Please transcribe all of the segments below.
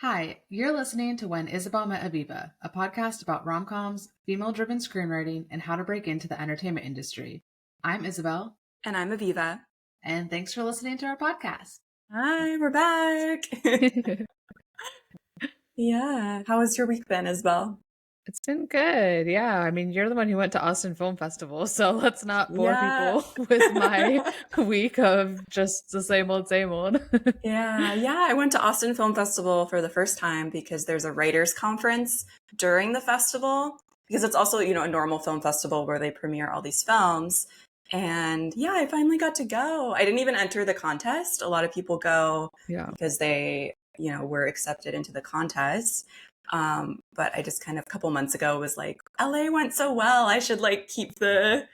Hi, you're listening to When Isabel Met Aviva, a podcast about rom-coms, female-driven screenwriting, and how to break into the entertainment industry. I'm Isabel. And I'm Aviva. And thanks for listening to our podcast. Hi, we're back. Yeah. How has your week been, Isabel? It's been good. Yeah. I mean, you're the one who went to Austin Film Festival, so let's not bore people with my week of just the same old, same old. Yeah. I went to Austin Film Festival for the first time because there's a writers' conference during the festival, because it's also, a normal film festival where they premiere all these films. And yeah, I finally got to go. I didn't even enter the contest. A lot of people go because they, were accepted into the contest. But I just kind of a couple months ago was like, LA went so well. I should keep the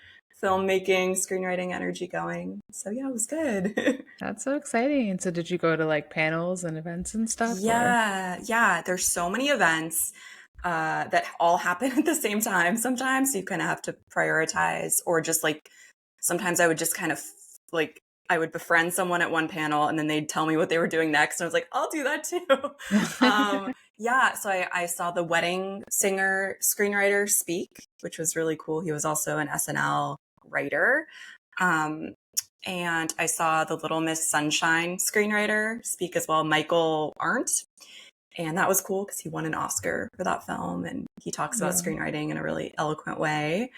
filmmaking, screenwriting energy going. So yeah, it was good. That's so exciting. So did you go to panels and events and stuff? Yeah. There's so many events that all happen at the same time. Sometimes you kind of have to prioritize, or just sometimes I would just kind of I would befriend someone at one panel and then they'd tell me what they were doing next. And I was like, I'll do that too. Yeah, so I saw the wedding singer screenwriter speak, which was really cool. He was also an SNL writer. And I saw the Little Miss Sunshine screenwriter speak as well, Michael Arndt. And that was cool because he won an Oscar for that film. And he talks about screenwriting in a really eloquent way.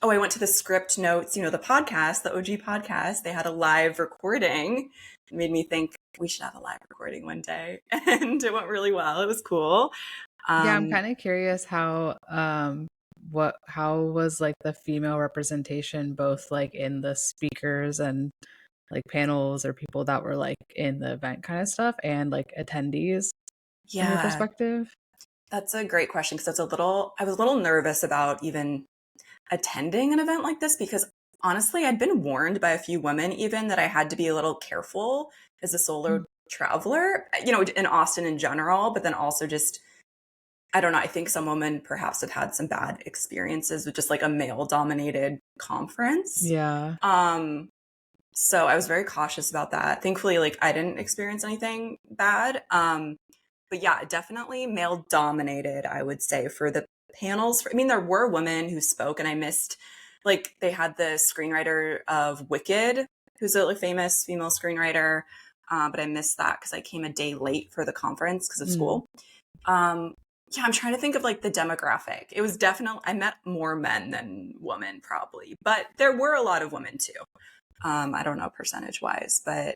I went to the Script Notes, the podcast, the OG podcast. They had a live recording. It made me think we should have a live recording one day. And it went really well. It was cool. Yeah, I'm kind of curious how was the female representation, both in the speakers and panels, or people that were in the event kind of stuff, and attendees. Yeah. From your perspective? That's a great question, because I was a little nervous about even attending an event like this, because honestly, I'd been warned by a few women even that I had to be a little careful as a solo traveler, in Austin in general, but then also just, I don't know, I think some women perhaps have had some bad experiences with just a male dominated conference. Yeah. So I was very cautious about that. Thankfully, I didn't experience anything bad. But yeah, definitely male dominated, I would say, for the panels. There were women who spoke, and I missed, they had the screenwriter of Wicked, who's a famous female screenwriter, but I missed that because I came a day late for the conference because of school. Yeah, I'm trying to think of the demographic. It was definitely, I met more men than women probably, but there were a lot of women too. I don't know percentage wise, but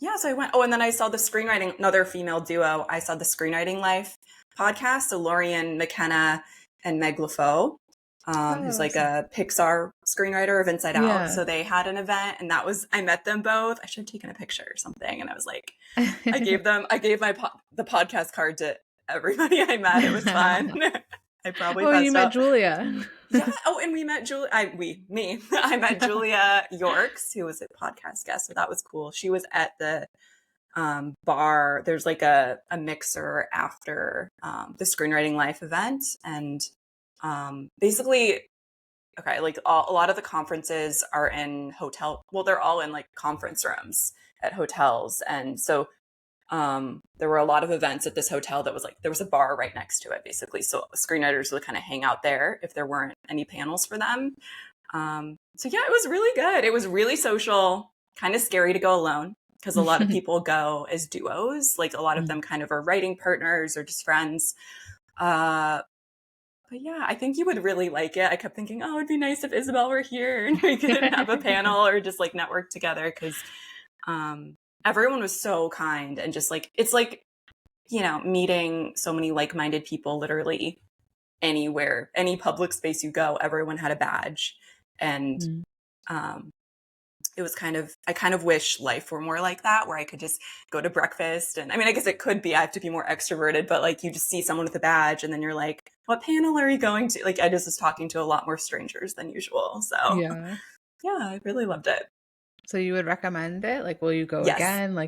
yeah, so I went. Oh, and then I saw the screenwriting, another female duo. I saw the Screenwriting Life podcast. So Lorian McKenna and Meg LaFoe, who's a Pixar screenwriter of Inside Out. So they had an event, and I met them both. I should have taken a picture or something. And I was like, I gave the podcast card to everybody I met. It was fun. I probably you met Julia. Yeah. Oh, and we met Julia. I met Julia Yorks, who was a podcast guest. So that was cool. She was at the bar. There's a mixer after the Screenwriting Life event. And basically, okay, a lot of the conferences are in hotel. Well, they're all in conference rooms at hotels. And so there were a lot of events at this hotel that was there was a bar right next to it, basically. So screenwriters would kind of hang out there if there weren't any panels for them. So yeah, it was really good. It was really social, kind of scary to go alone because a lot of people go as duos. A lot of them kind of are writing partners or just friends. But yeah, I think you would really like it. I kept thinking, oh, it'd be nice if Isabel were here and we could have a panel or just network together, because everyone was so kind, and just it's meeting so many like-minded people literally anywhere, any public space you go. Everyone had a badge, and it was I kind of wish life were more like that, where I could just go to breakfast, and I guess it could be, I have to be more extroverted, but you just see someone with a badge and then you're like, what panel are you going to? I just was talking to a lot more strangers than usual. So yeah, I really loved it. So you would recommend it? Will you go again? Do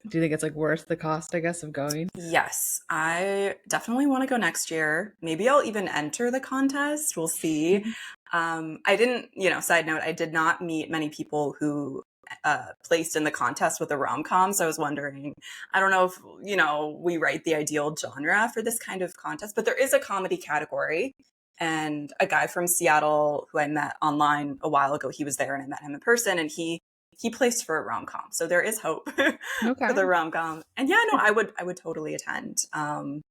you think it's worth the cost, I guess, of going? Yes, I definitely want to go next year. Maybe I'll even enter the contest. We'll see. I didn't, side note, I did not meet many people who placed in the contest with a rom-com. So I was wondering, I don't know if, we write the ideal genre for this kind of contest, but there is a comedy category. And a guy from Seattle who I met online a while ago, he was there and I met him in person, and he placed for a rom-com. So there is hope for the rom-com. And yeah, no, I would totally attend. I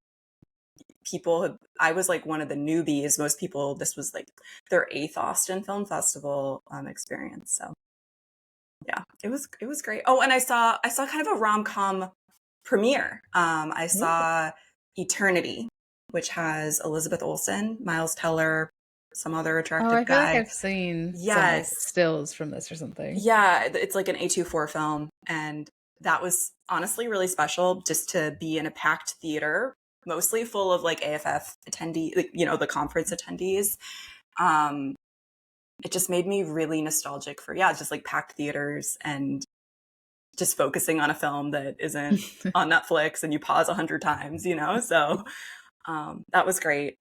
was like one of the newbies. Most people, this was like their 8th Austin Film Festival experience. So yeah, it was great. Oh, and I saw kind of a rom-com premiere. I saw Eternity, which has Elizabeth Olsen, Miles Teller, some other attractive guy. I feel like I've seen some like stills from this or something. Yeah, it's like an A24 film, and that was honestly really special just to be in a packed theater, mostly full of like AFF attendees, like, the conference attendees. It just made me really nostalgic for just like packed theaters and just focusing on a film that isn't on Netflix and you pause 100 times, so that was great.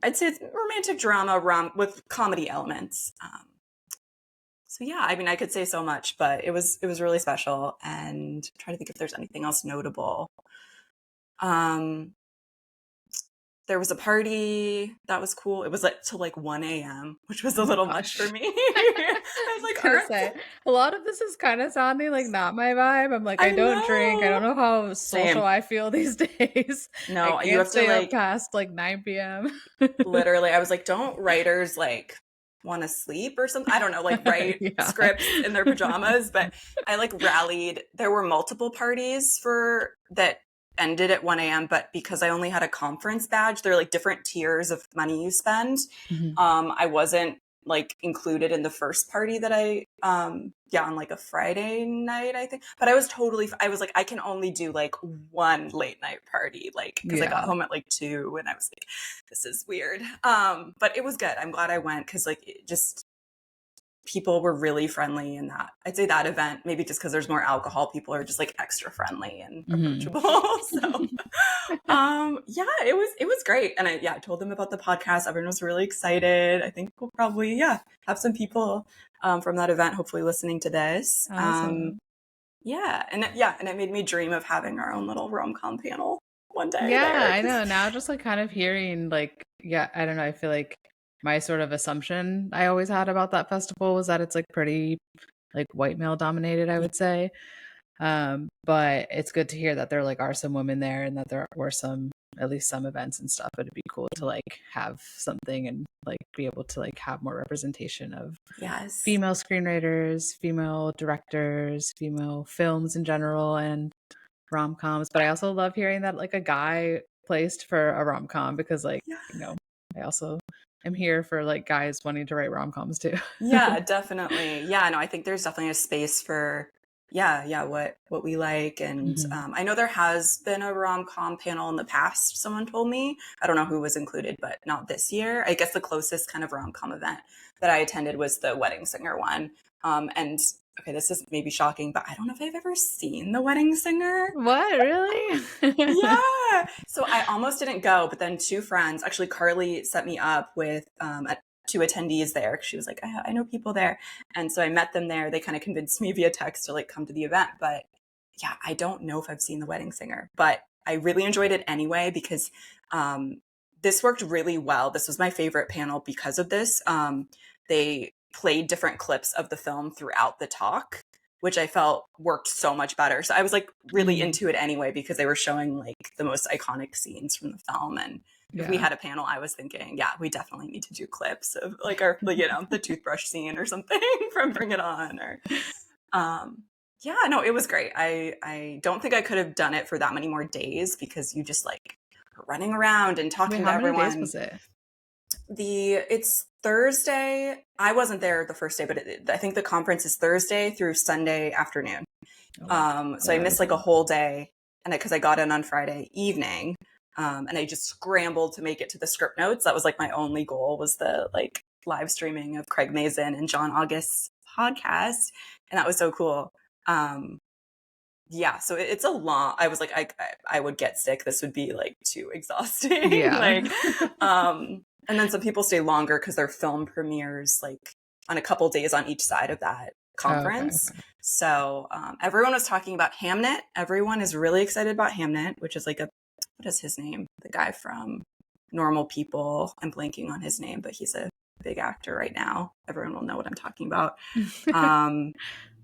I'd say it's romantic drama with comedy elements. So yeah, I mean, I could say so much, but it was really special. And I'm trying to think if there's anything else notable. There was a party that was cool. It was like till like 1 a.m., which was a little much for me. I was like, a lot of this is kind of sounding like not my vibe. I'm like, I don't drink. I don't know how social I feel these days. No, you have to stay up past like 9 p.m. Literally, I was like, don't writers like want to sleep or something? I don't know, like write scripts in their pajamas. But I like rallied. There were multiple parties that ended at 1 a.m. but because I only had a conference badge, there are like different tiers of money you spend. I wasn't like included in the first party that I on like a Friday night, I think, but I was like, I can only do like one late night party, like because I got home at like 2 and I was like, this is weird, but it was good. I'm glad I went because like it just, people were really friendly in that. I'd say that event, maybe just because there's more alcohol, people are just like extra friendly and approachable. So it was great. And I told them about the podcast. Everyone was really excited. I think we'll probably have some people from that event hopefully listening to this. Awesome. And it made me dream of having our own little rom-com panel one day. I know. Now just like kind of hearing like, I don't know, I feel like my sort of assumption I always had about that festival was that it's like pretty like white male dominated, I would say. But it's good to hear that there like are some women there and that there were at least some events and stuff. It'd be cool to like have something and like be able to like have more representation of female screenwriters, female directors, female films in general, and rom-coms. But I also love hearing that like a guy placed for a rom-com because like, I also am here for like guys wanting to write rom-coms too. Yeah, definitely. Yeah, no, I think there's definitely a space for what we like. And I know there has been a rom-com panel in the past, someone told me. I don't know who was included, but not this year. I guess the closest kind of rom-com event that I attended was the Wedding Singer one. And okay, this is maybe shocking, but I don't know if I've ever seen The Wedding Singer. What, really? Yeah. So I almost didn't go, but then 2 friends, actually Carly set me up with 2 attendees there. She was like, I know people there. And so I met them there. They kind of convinced me via text to like come to the event. But yeah, I don't know if I've seen The Wedding Singer, but I really enjoyed it anyway because this worked really well. This was my favorite panel because of this. They played different clips of the film throughout the talk, which I felt worked so much better. So I was like really into it anyway because they were showing like the most iconic scenes from the film. And if we had a panel, I was thinking, we definitely need to do clips of like our, the toothbrush scene or something from Bring It On. Or, it was great. I don't think I could have done it for that many more days because you just like are running around and talking to everyone. How many days was it? It's Thursday. I wasn't there the first day, but I think the conference is Thursday through Sunday afternoon. So I missed like a whole day, and because I got in on Friday evening, and I just scrambled to make it to the script notes. That was like my only goal, was the like live streaming of Craig Mazin and John August's podcast, and that was so cool. So it's a long. I was like, I would get sick. This would be like too exhausting. And then some people stay longer because their film premieres like on a couple days on each side of that. conference. Okay. So everyone was talking about Hamnet. Everyone is really excited about Hamnet, which is like what is his name? The guy from Normal People. I'm blanking on his name, but he's a big actor right now. Everyone will know what I'm talking about.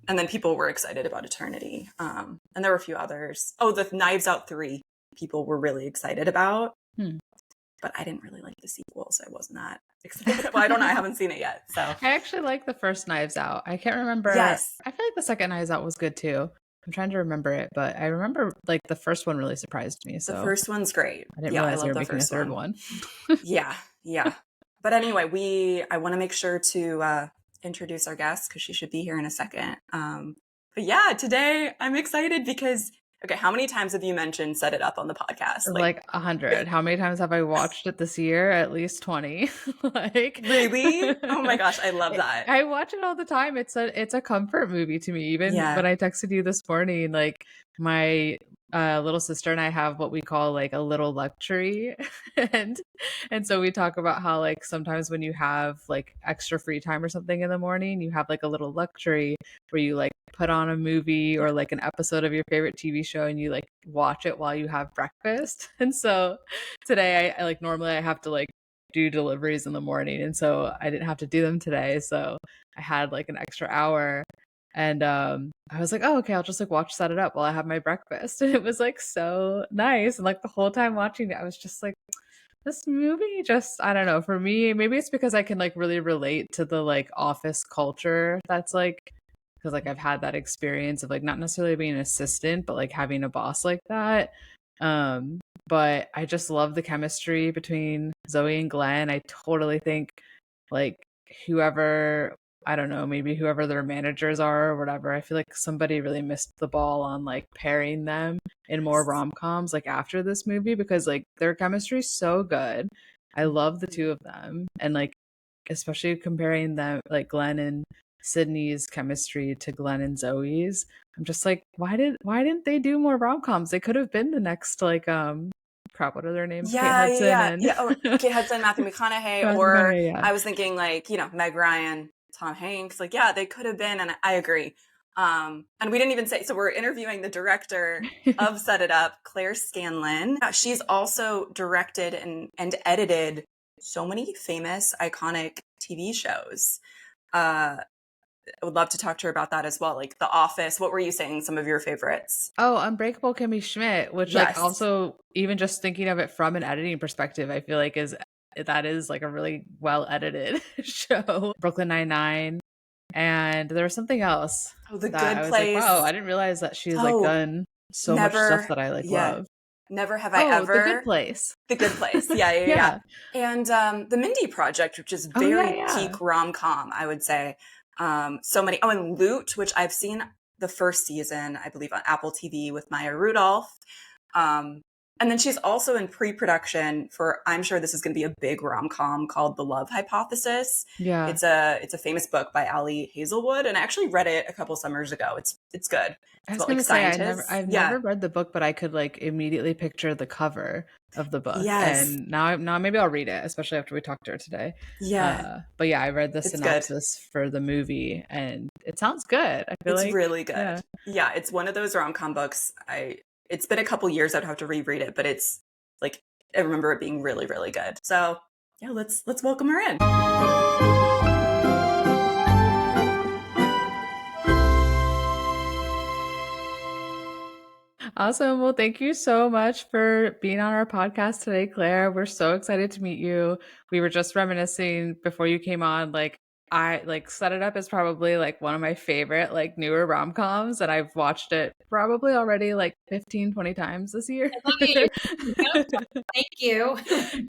And then people were excited about Eternity. And there were a few others. Oh, the Knives Out 3 people were really excited about. But I didn't really like the sequel, so I wasn't that excited. Well, I don't know. I haven't seen it yet. So I actually like the first Knives Out. I can't remember. Yes. I feel like the second Knives Out was good too. I'm trying to remember it, but I remember like the first one really surprised me. So the first one's great. I didn't I realize love they were the making a first third one. Yeah. But anyway, I want to make sure to introduce our guest because she should be here in a second. But yeah, today I'm excited because, okay, how many times have you mentioned Set It Up on the podcast? Like 100. How many times have I watched it this year? At least 20. Like really? Oh my gosh, I love that. I watch it all the time. It's a comfort movie to me. Even when I texted you this morning, like my little sister and I have what we call like a little luxury, and so we talk about how like sometimes when you have like extra free time or something in the morning, you have like a little luxury where you like put on a movie or like an episode of your favorite TV show and you like watch it while you have breakfast. And so today I like normally I have to like do deliveries in the morning, and so I didn't have to do them today, so I had like an extra hour. And I was like, oh, okay, I'll just like watch Set It Up while I have my breakfast. And it was like so nice. And like the whole time watching it, I was just like, this movie just, I don't know, for me, maybe it's because I can like really relate to the like office culture that's like, because like I've had that experience of like not necessarily being an assistant, but like having a boss like that. But I just love the chemistry between Zoe and Glenn. I totally think like whoever, I don't know, maybe whoever their managers are or whatever, I feel like somebody really missed the ball on like pairing them in more rom-coms like after this movie, because like their chemistry is so good. I love the two of them, and like especially comparing them like Glenn and Sydney's chemistry to Glenn and Zoe's. I'm just like, why didn't they do more rom-coms? They could have been the next like crap, what are their names? Kate Hudson and Kate Hudson, Matthew McConaughey, or I was thinking like, Meg Ryan, Tom Hanks, like, yeah, they could have been, and I agree. And we didn't even say, so we're interviewing the director of Set It Up, Claire Scanlon. She's also directed and edited so many famous, iconic TV shows. I would love to talk to her about that as well. Like The Office. What were you saying? Some of your favorites? Oh, Unbreakable Kimmy Schmidt, which like also even just thinking of it from an editing perspective, I feel like that is like a really well edited show. Brooklyn Nine-Nine, and there was something else. Oh, The Good Place. Like, wow, I didn't realize that she's like done so much stuff that I like love. Never Have I Ever. The Good Place. The Good Place. Yeah. And The Mindy Project, which is very peak rom-com, I would say. So many. Oh, and Loot, which I've seen the first season, I believe, on Apple TV with Maya Rudolph. And then she's also in pre-production for, I'm sure this is going to be a big rom-com called The Love Hypothesis. Yeah. It's a famous book by Ali Hazelwood, and I actually read it a couple summers ago. It's good. I was going to say, I've never read the book, but I could like immediately picture the cover of the book. Yes. And now maybe I'll read it, especially after we talk to her today. Yeah. But yeah, I read the synopsis for the movie, and it sounds good. I feel it's really good. Yeah, it's one of those rom-com books. It's been a couple years. I'd have to reread it, but it's like, I remember it being really, really good. So yeah, let's welcome her in. Awesome. Well, thank you so much for being on our podcast today, Claire. We're so excited to meet you. We were just reminiscing before you came on, like I like Set It Up is probably like one of my favorite like newer rom-coms, and I've watched it probably already like 15, 20 times this year. I love it. Thank you.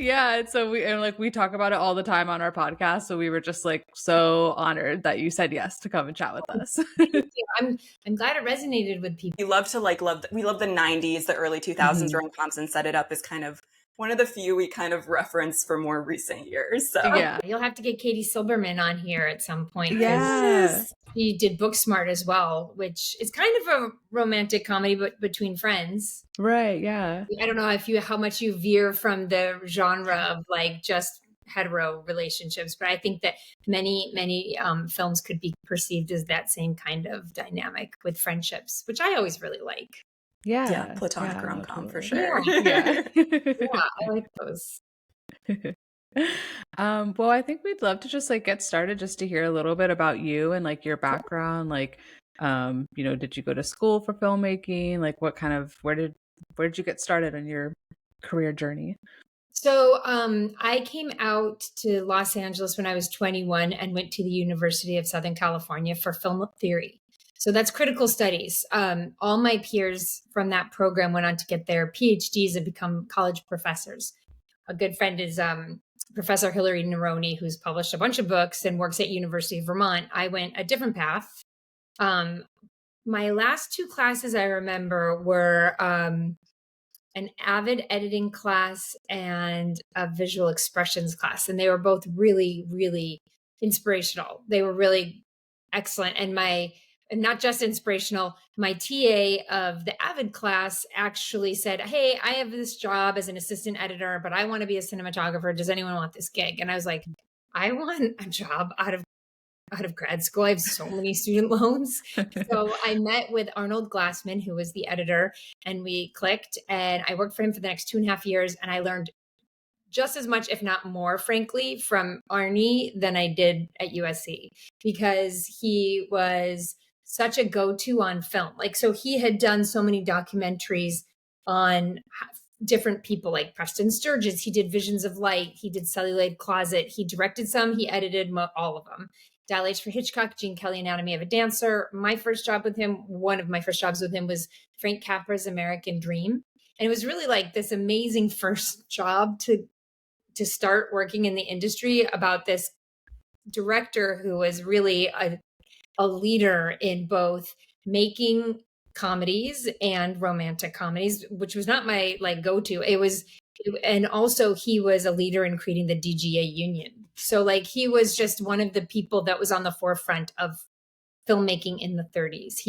Yeah. And so we talk about it all the time on our podcast. So we were just like so honored that you said yes to come and chat with us. Thank you. I'm glad it resonated with people. We love to we love the 90s, the early 2000s rom-coms, and Set It Up is kind of one of the few we kind of reference for more recent years. So yeah, you'll have to get Katie Silberman on here at some point. Yes. She did Booksmart as well, which is kind of a romantic comedy, but between friends. Right. Yeah. I don't know how much you veer from the genre of like just hetero relationships, but I think that many films could be perceived as that same kind of dynamic with friendships, which I always really like. Yeah. Platonic Yeah, no, rom-com for totally. sure. Yeah. Yeah, I like those. Well, I think we'd love to just like get started just to hear a little bit about you and like your background. Like, did you go to school for filmmaking? Like what kind of where did you get started on your career journey? So I came out to Los Angeles when I was 21 and went to the University of Southern California for film theory. So that's critical studies. All my peers from that program went on to get their PhDs and become college professors. A good friend is Professor Hilary Neroni, who's published a bunch of books and works at University of Vermont. I went a different path. My last two classes I remember were an avid editing class and a visual expressions class. And they were both really, really inspirational. They were really excellent. And not just inspirational, my TA of the avid class actually said, "Hey, I have this job as an assistant editor, but I want to be a cinematographer. Does anyone want this gig?" And I was like, I want a job out of grad school. I have so many student loans. So I met with Arnold Glassman, who was the editor, and we clicked, and I worked for him for the next 2.5 years. And I learned just as much, if not more, frankly, from Arnie than I did at USC, because he was such a go-to on film. Like, so he had done so many documentaries on different people, like Preston Sturges. He did Visions of Light. He did Celluloid Closet. He directed some. He edited all of them. Dial H for Hitchcock, Gene Kelly, Anatomy of a Dancer. My first job with him, one of my first jobs with him, was Frank Capra's American Dream. And it was really like this amazing first job to start working in the industry about this director who was really a leader in both making comedies and romantic comedies, which was not my like go-to. And also he was a leader in creating the DGA union. So like he was just one of the people that was on the forefront of filmmaking in the 30s.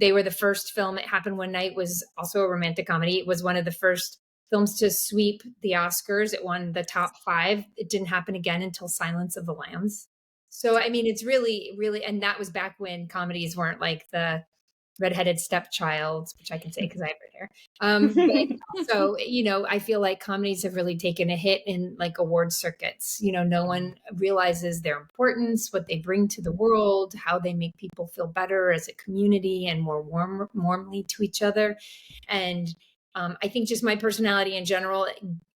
They were the first film. It Happened One Night was also a romantic comedy. It was one of the first films to sweep the Oscars. It won the top 5. It didn't happen again until Silence of the Lambs. So, I mean, it's really, really, and that was back when comedies weren't like the redheaded stepchild, which I can say because I have red hair. But also, I feel like comedies have really taken a hit in like award circuits. No one realizes their importance, what they bring to the world, how they make people feel better as a community and more warmly to each other. And I think just my personality in general,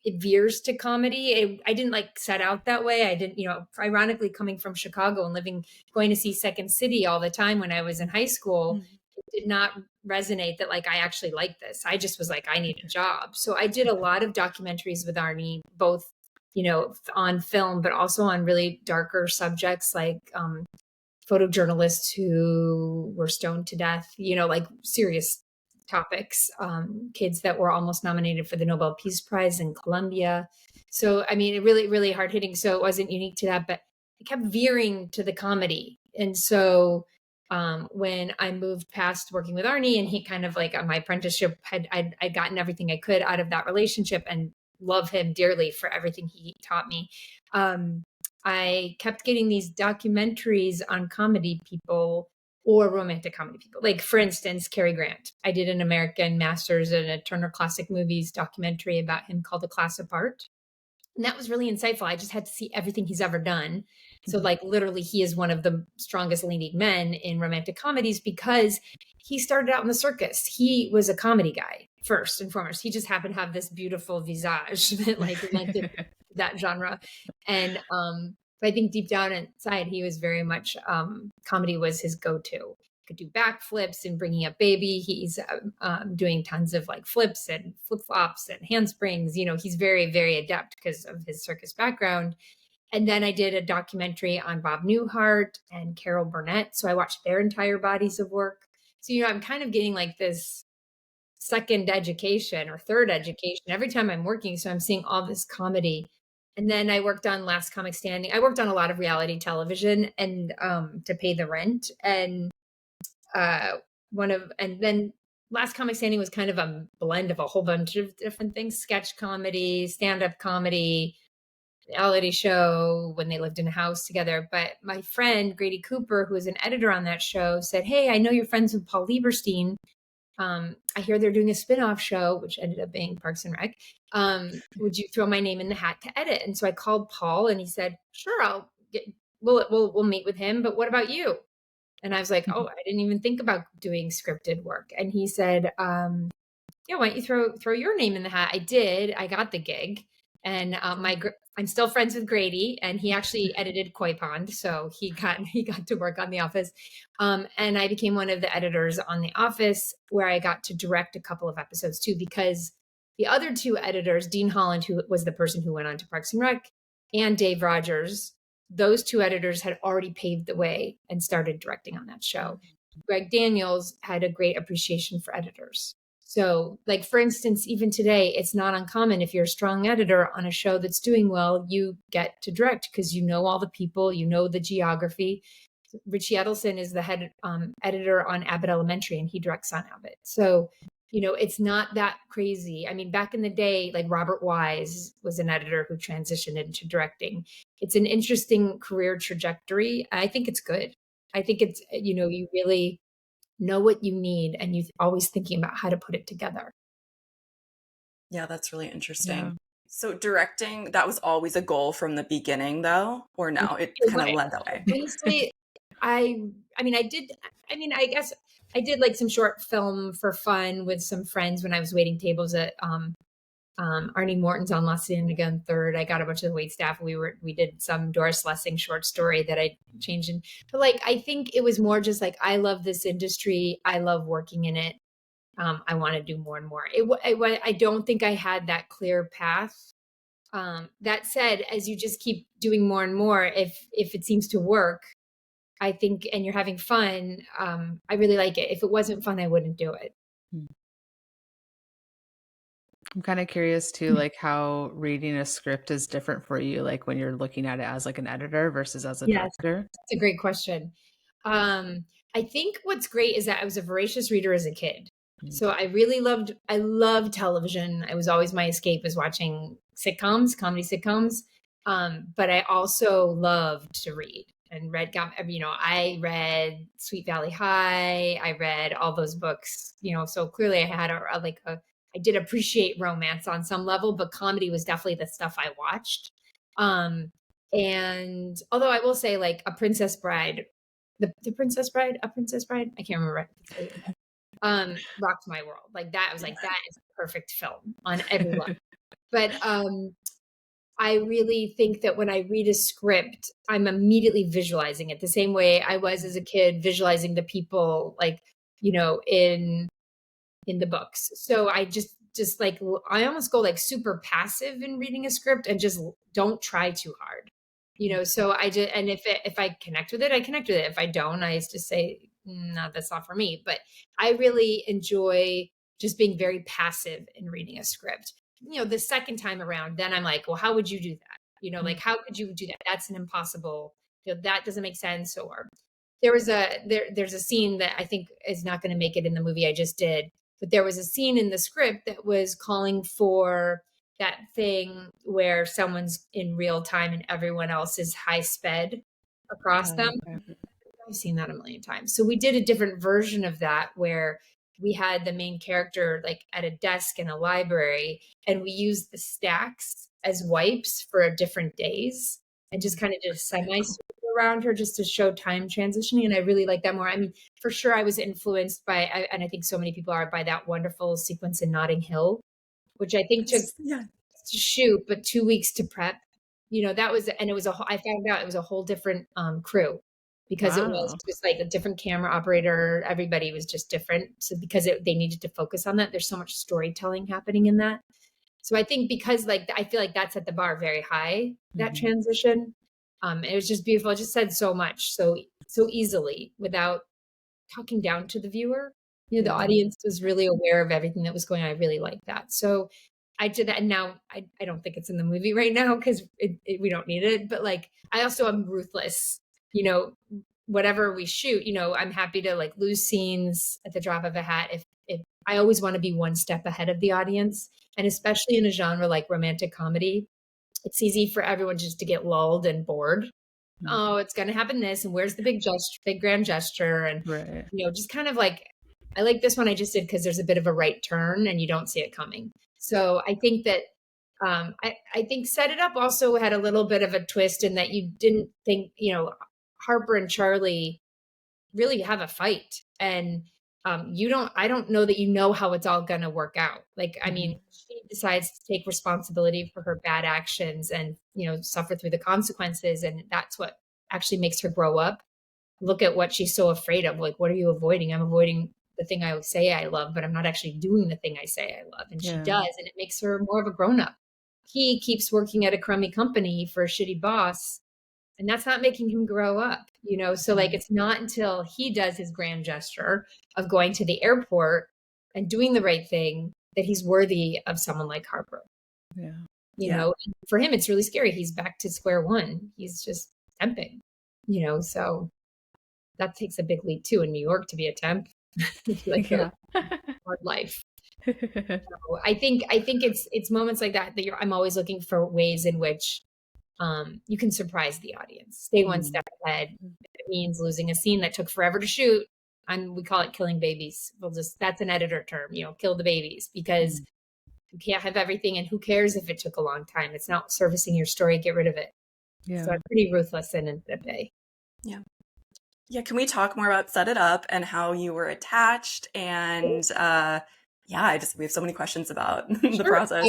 it veers to comedy. I didn't like set out that way. I didn't, ironically coming from Chicago and going to see Second City all the time when I was in high school, it did not resonate that like, I actually like this. I just was like, I need a job. So I did a lot of documentaries with Arnie, both, on film, but also on really darker subjects like photojournalists who were stoned to death, like serious topics, kids that were almost nominated for the Nobel Peace Prize in Colombia. So, I mean, it really, really hard hitting. So it wasn't unique to that, but I kept veering to the comedy. And so when I moved past working with Arnie and he kind of like on my apprenticeship, I'd gotten everything I could out of that relationship and love him dearly for everything he taught me. I kept getting these documentaries on comedy people or romantic comedy people. Like, for instance, Cary Grant. I did an American Masters in a Turner Classic Movies documentary about him called A Class Apart. And that was really insightful. I just had to see everything he's ever done. So like literally he is one of the strongest leading men in romantic comedies because he started out in the circus. He was a comedy guy first and foremost. He just happened to have this beautiful visage that like lent it that genre. And but I think deep down inside, he was very much, comedy was his go-to. Could do backflips and bringing up baby. He's doing tons of like flips and flip-flops and handsprings. He's very, very adept because of his circus background. And then I did a documentary on Bob Newhart and Carol Burnett. So I watched their entire bodies of work. So, I'm kind of getting like this second education or third education every time I'm working. So I'm seeing all this comedy. And then I worked on Last Comic Standing. I worked on a lot of reality television and to pay the rent. And then Last Comic Standing was kind of a blend of a whole bunch of different things: sketch comedy, stand-up comedy, reality show when they lived in a house together. But my friend Grady Cooper, who was an editor on that show, said, "Hey, I know you're friends with Paul Lieberstein. I hear they're doing a spin-off show," which ended up being Parks and Rec. "Would you throw my name in the hat to edit?" And so I called Paul, and he said, "Sure, we'll meet with him. But what about you?" And I was like, "Oh, I didn't even think about doing scripted work." And he said, "Yeah, why don't you throw your name in the hat?" I did. I got the gig, and I'm still friends with Grady, and he actually edited Koi Pond, so he got to work on The Office, and I became one of the editors on The Office, where I got to direct a couple of episodes too, because the other two editors, Dean Holland, who was the person who went on to Parks and Rec, and Dave Rogers, those two editors had already paved the way and started directing on that show. Greg Daniels had a great appreciation for editors. So, like, for instance, even today, it's not uncommon if you're a strong editor on a show that's doing well, you get to direct because you know all the people, you know the geography. Richie Edelson is the head editor on Abbott Elementary, and he directs on Abbott. So, it's not that crazy. I mean, back in the day, like Robert Wise was an editor who transitioned into directing. It's an interesting career trajectory. I think it's good. I think it's, you really know what you need, and you're always thinking about how to put it together. Yeah, that's really interesting. Yeah. So directing, that was always a goal from the beginning though, or no, it kind of led that way? Honestly, I guess I did like some short film for fun with some friends when I was waiting tables at Arnie Morton's on La Cienega and Third. I got a bunch of the wait staff. We did some Doris Lessing short story that I changed in. But like, I think it was more just like, I love this industry. I love working in it. I want to do more and more. I don't think I had that clear path. That said, as you just keep doing more and more, if it seems to work, I think, and you're having fun, I really like it. If it wasn't fun, I wouldn't do it. I'm kind of curious too, like how reading a script is different for you, like when you're looking at it as like an editor versus as a Yes, director. that's a great question. I think what's great is that I was a voracious reader as a kid. So I loved television. It was always my escape, is watching sitcoms, comedy sitcoms. But I also loved to read and I read Sweet Valley High. I read all those books, so clearly I had I did appreciate romance on some level, but comedy was definitely the stuff I watched. And although I will say, like, A Princess Bride, the Princess Bride, A Princess Bride, I can't remember. Rocked my world. Like, that, I was like, that is a perfect film on every level. But I really think that when I read a script, I'm immediately visualizing it the same way I was as a kid, visualizing the people, like, in the books. So I just like, I almost go like super passive in reading a script and just don't try too hard. So I just, and if I connect with it, I connect with it. If I don't, I just say, no, that's not for me. But I really enjoy just being very passive in reading a script. The second time around, then I'm like, well, how would you do that? Like, how could you do that? That's an impossible, that doesn't make sense. Or there's a scene that I think is not going to make it in the movie I just did, but there was a scene in the script that was calling for that thing where someone's in real time and everyone else is high sped across them. Okay. I've seen that a million times. So we did a different version of that where we had the main character like at a desk in a library, and we used the stacks as wipes for different days and just kind of just semi around her just to show time transitioning. And I really like that more. I mean, for sure, I was influenced by, and I think so many people are, by that wonderful sequence in Notting Hill, which I think took to shoot, but 2 weeks to prep. That was, and it was I found out it was a whole different crew, because it was Wow. just like a different camera operator. Everybody was just different. So because they needed to focus on that, there's so much storytelling happening in that. So I think because like, I feel like that set the bar very high, that transition. It was just beautiful. It just said so much, so easily, without talking down to the viewer. The audience was really aware of everything that was going on. I really liked that. So I did that. And now I don't think it's in the movie right now because we don't need it. But like, I also am ruthless, whatever we shoot, I'm happy to like lose scenes at the drop of a hat if I always want to be one step ahead of the audience. And especially in a genre like romantic comedy, it's easy for everyone just to get lulled and bored. Oh, it's going to happen this, and where's the big grand gesture, and Right. just kind of like, I like this one I just did because there's a bit of a right turn and you don't see it coming. So I think that I think Set It Up also had a little bit of a twist in that you didn't think, Harper and Charlie really have a fight, and I don't know that how it's all going to work out. Like, I mean, she decides to take responsibility for her bad actions and, suffer through the consequences. And that's what actually makes her grow up. Look at what she's so afraid of. Like, what are you avoiding? I'm avoiding the thing I say I love, but I'm not actually doing the thing I say I love. And she does. And it makes her more of a grown up. He keeps working at a crummy company for a shitty boss, and that's not making him grow up, So like, it's not until he does his grand gesture of going to the airport and doing the right thing that he's worthy of someone like Harper. Yeah. You know, and for him, it's really scary. He's back to square one. He's just temping, so that takes a big leap too in New York to be a temp. Like a hard life. So I think it's moments like that I'm always looking for ways in which you can surprise the audience. Stay one step ahead. If it means losing a scene that took forever to shoot, we call it killing babies. That's an editor term, kill the babies, because you can't have everything, and who cares if it took a long time? It's not servicing your story. Get rid of it. Yeah. So I'm pretty ruthless in that way. Yeah. Yeah. Can we talk more about Set It Up and how you were attached? And we have so many questions about the process.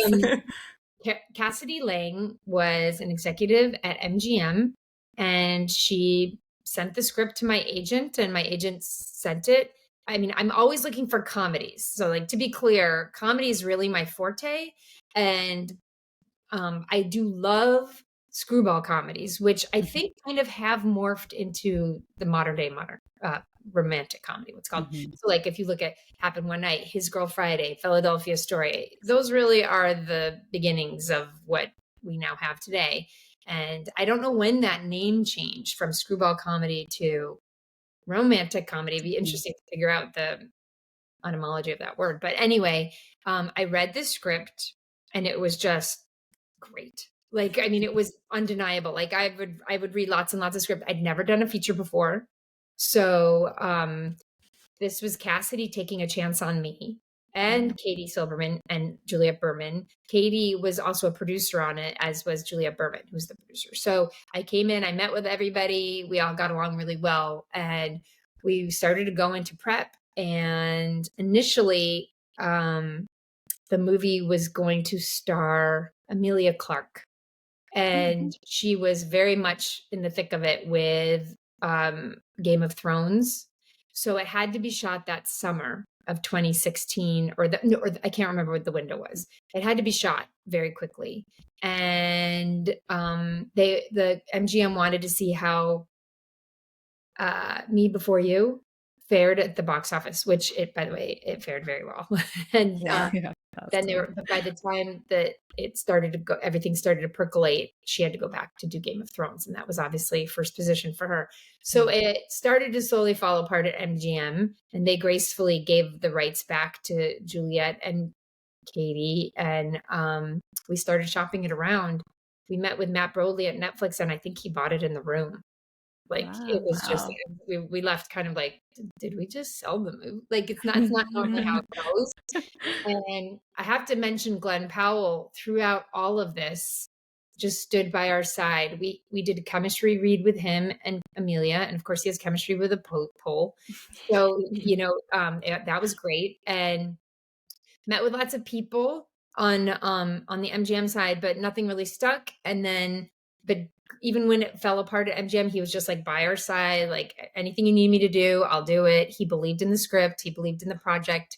Cassidy Lang was an executive at MGM, and she sent the script to my agent, and my agent sent it. I mean, I'm always looking for comedies. So, like, to be clear, comedy is really my forte. And I do love screwball comedies, which I think kind of have morphed into the modern day romantic comedy, what's called. So like, if you look at Happen One Night, His Girl Friday, Philadelphia Story, those really are the beginnings of what we now have today. And I don't know when that name changed from screwball comedy to romantic comedy. It'd be interesting to figure out the etymology of that word. But anyway, I read the script and it was just great. Like, I mean, it was undeniable. Like, I would read lots and lots of script. I'd never done a feature before. So this was Cassidy taking a chance on me and Katie Silberman and Juliette Berman. Katie was also a producer on it, as was Juliette Berman, who was the producer. So I came in, I met with everybody. We all got along really well. And we started to go into prep. And initially, the movie was going to star Emilia Clarke. And she was very much in the thick of it with Game of Thrones. So it had to be shot that summer of 2016, or I can't remember what the window was. It had to be shot very quickly. And the MGM wanted to see how Me Before You fared at the box office, which by the way, it fared very well. And then by the time that it started to go, everything started to percolate, she had to go back to do Game of Thrones. And that was obviously first position for her. So it started to slowly fall apart at MGM, and they gracefully gave the rights back to Juliette and Katie. And we started shopping it around. We met with Matt Broadley at Netflix, and I think he bought it in the room. Like, it was just, we left kind of like, did we just sell the movie? Like, it's not normally how it goes. And I have to mention Glenn Powell throughout all of this just stood by our side. We did a chemistry read with him and Amelia, and of course he has chemistry with a pole. So, that was great. And met with lots of people on the MGM side, but nothing really stuck. And then, but even when it fell apart at MGM, he was just like by our side, like, anything you need me to do, I'll do it. He believed in the script. He believed in the project.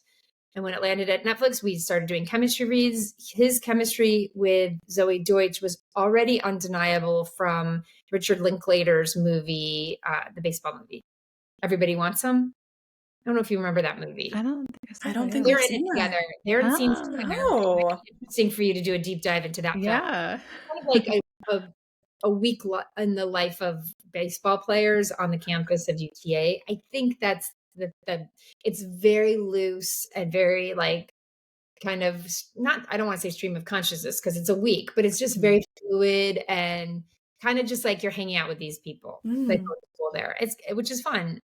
And when it landed at Netflix, we started doing chemistry reads. His chemistry with Zoe Deutsch was already undeniable from Richard Linklater's movie, the baseball movie, Everybody Wants Some. I don't know if you remember that movie. I don't think they're in it together. They're in scenes together. Oh. Interesting for you to do a deep dive into that film. Yeah. Kind of like a week in the life of baseball players on the campus of UTA. I think that's it's very loose and very like kind of not, I don't want to say stream of consciousness because it's a week, but it's just very fluid and kind of just like you're hanging out with these people that go to school there. Which is fun.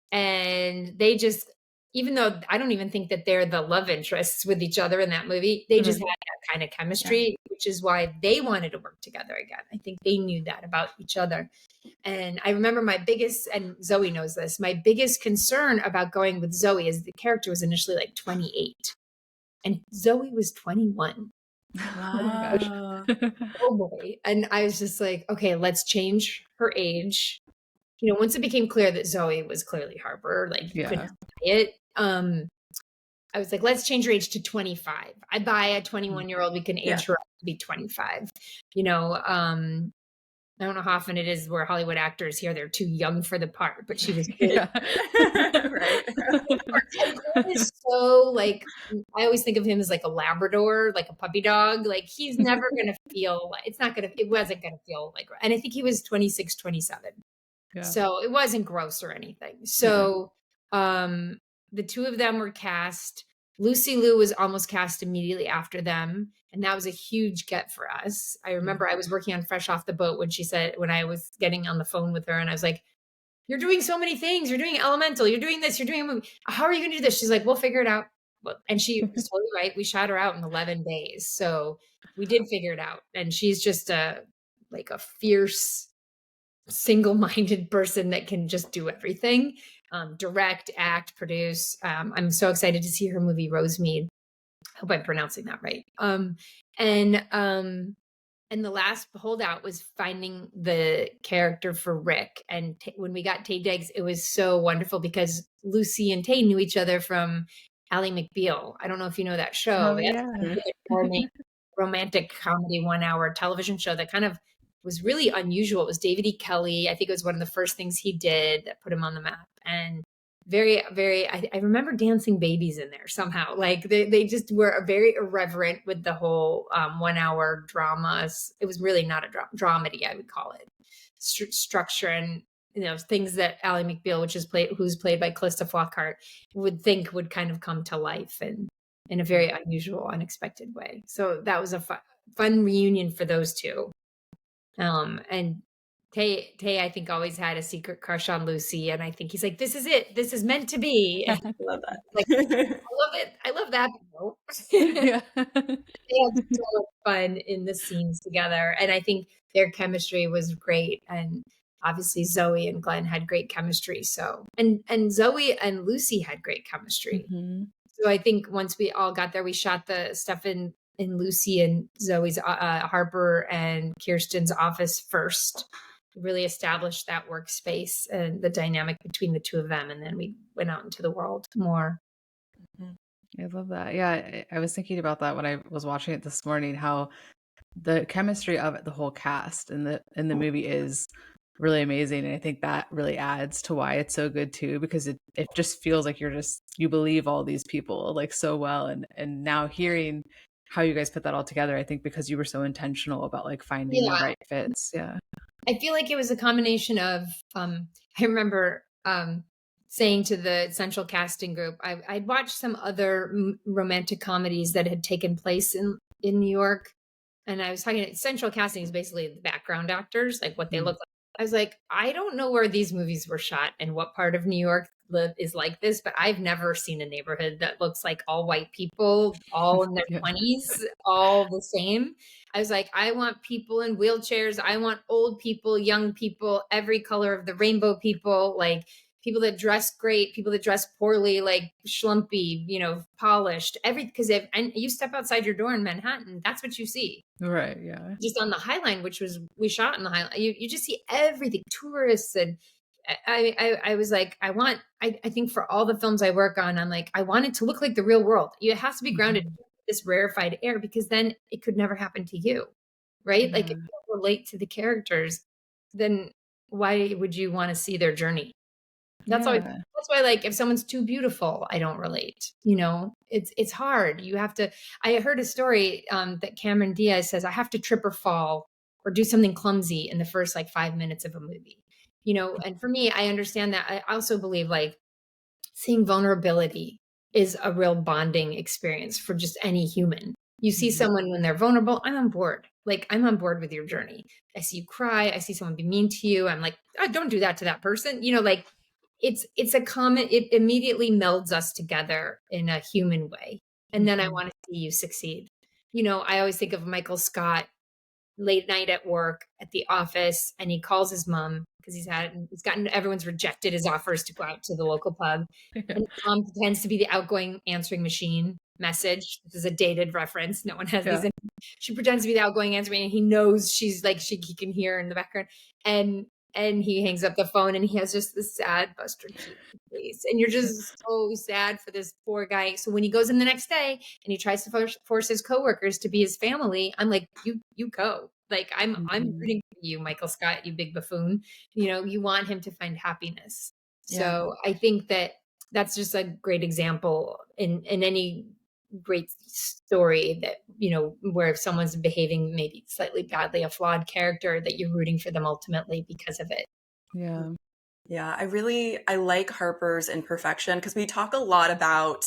And they just, even though I don't even think that they're the love interests with each other in that movie, they just had that kind of chemistry, which is why they wanted to work together again. I think they knew that about each other. And I remember my biggest, and Zoe knows this, my biggest concern about going with Zoe is the character was initially like 28 and Zoe was 21. Wow. Oh boy. And I was just like, okay, let's change her age. You know, once it became clear that Zoe was clearly Harper, like you couldn't say it. I was like, let's change her age to 25. I buy a 21-year-old, we can age her up to be 25. You know, I don't know how often it is where Hollywood actors here, they're too young for the part, but she was good. Right. He is so like, I always think of him as like a Labrador, like a puppy dog. Like he's never going to feel, it wasn't going to feel like, and I think he was 26, 27. Yeah. So it wasn't gross or anything. So the two of them were cast. Lucy Liu was almost cast immediately after them. And that was a huge get for us. I remember I was working on Fresh Off the Boat when I was getting on the phone with her and I was like, you're doing so many things. You're doing Elemental. You're doing this. You're doing a movie. How are you going to do this? She's like, we'll figure it out. And she was totally right. We shot her out in 11 days. So we did figure it out. And she's just like a fierce, single-minded person that can just do everything. Direct, act, produce. I'm so excited to see her movie Rosemead. I hope I'm pronouncing that right. And the last holdout was finding the character for Rick. And when we got Taye Diggs, it was so wonderful because Lucy and Taye knew each other from Ally McBeal. I don't know if you know that show. Romantic comedy 1-hour television show that kind of was really unusual. It was David E. Kelly. I think it was one of the first things he did that put him on the map. And very, very, I remember dancing babies in there somehow. Like they just were very irreverent with the whole 1-hour dramas. It was really not a dramedy, I would call it. Structure and, you know, things that Ally McBeal, who's played by Calista Flockhart, would think would kind of come to life and in a very unusual, unexpected way. So that was a fun reunion for those two. And Taye, I think, always had a secret crush on Lucy. And I think he's like, this is it. This is meant to be. I love that. Like, I love it. I love that. They had so much fun in the scenes together. And I think their chemistry was great. And obviously Zoe and Glenn had great chemistry. So, and Zoe and Lucy had great chemistry. So I think once we all got there, we shot the stuff in Lucy and Zoe's Harper and Kirsten's office first, really established that workspace and the dynamic between the two of them. And then we went out into the world more. I love that. Yeah, I was thinking about that when I was watching it this morning, how the chemistry of it, the whole cast in the movie is really amazing. And I think that really adds to why it's so good too, because it just feels like you believe all these people like so well. And now hearing how you guys put that all together, I think because you were so intentional about like finding the right fits. Yeah. I feel like it was a combination of, I remember saying to the central casting group, I'd watched some other romantic comedies that had taken place in New York. And I was talking, central casting is basically the background actors, like what they look like. I was like, I don't know where these movies were shot and what part of New York is like this, but I've never seen a neighborhood that looks like all white people, all in their 20s, all the same. I was like, I want people in wheelchairs. I want old people, young people, every color of the rainbow people, like people that dress great, people that dress poorly, like schlumpy, you know, polished, because and you step outside your door in Manhattan, that's what you see. Right. Yeah. Just on the High Line, which we shot in the High Line, you just see everything, tourists. And I was like, I think for all the films I work on, I'm like, I want it to look like the real world. It has to be grounded in this rarefied air, because then it could never happen to you. Right. Like if you don't relate to the characters, then why would you want to see their journey? That's why, like, if someone's too beautiful, I don't relate. You know, it's hard. You have to. I heard a story that Cameron Diaz says, I have to trip or fall or do something clumsy in the first like 5 minutes of a movie. you know, and for me, I understand that. I also believe like seeing vulnerability is a real bonding experience for just any human. You see someone when they're vulnerable, I'm on board. Like, I'm on board with your journey. I see you cry. I see someone be mean to you. I'm like, oh, don't do that to that person. You know, like it's a common, it immediately melds us together in a human way. And then I want to see you succeed. You know, I always think of Michael Scott late night at work at the office, and he calls his mom because he's gotten everyone's rejected his offers to go out to the local pub. Yeah. And his mom pretends to be the outgoing answering machine message. This is a dated reference. No one has these. She pretends to be the outgoing answering, and he knows she's like he can hear in the background. And he hangs up the phone, and he has just this sad Buster Keaton face, and you're just so sad for this poor guy. So when he goes in the next day and he tries to force his coworkers to be his family, I'm like, you go. Like I'm rooting for you, Michael Scott, you big buffoon. You know, you want him to find happiness. So I think that that's just a great example in any great story that, you know, where if someone's behaving maybe slightly badly, a flawed character, that you're rooting for them ultimately because of it. Yeah, I like Harper's imperfection, because we talk a lot about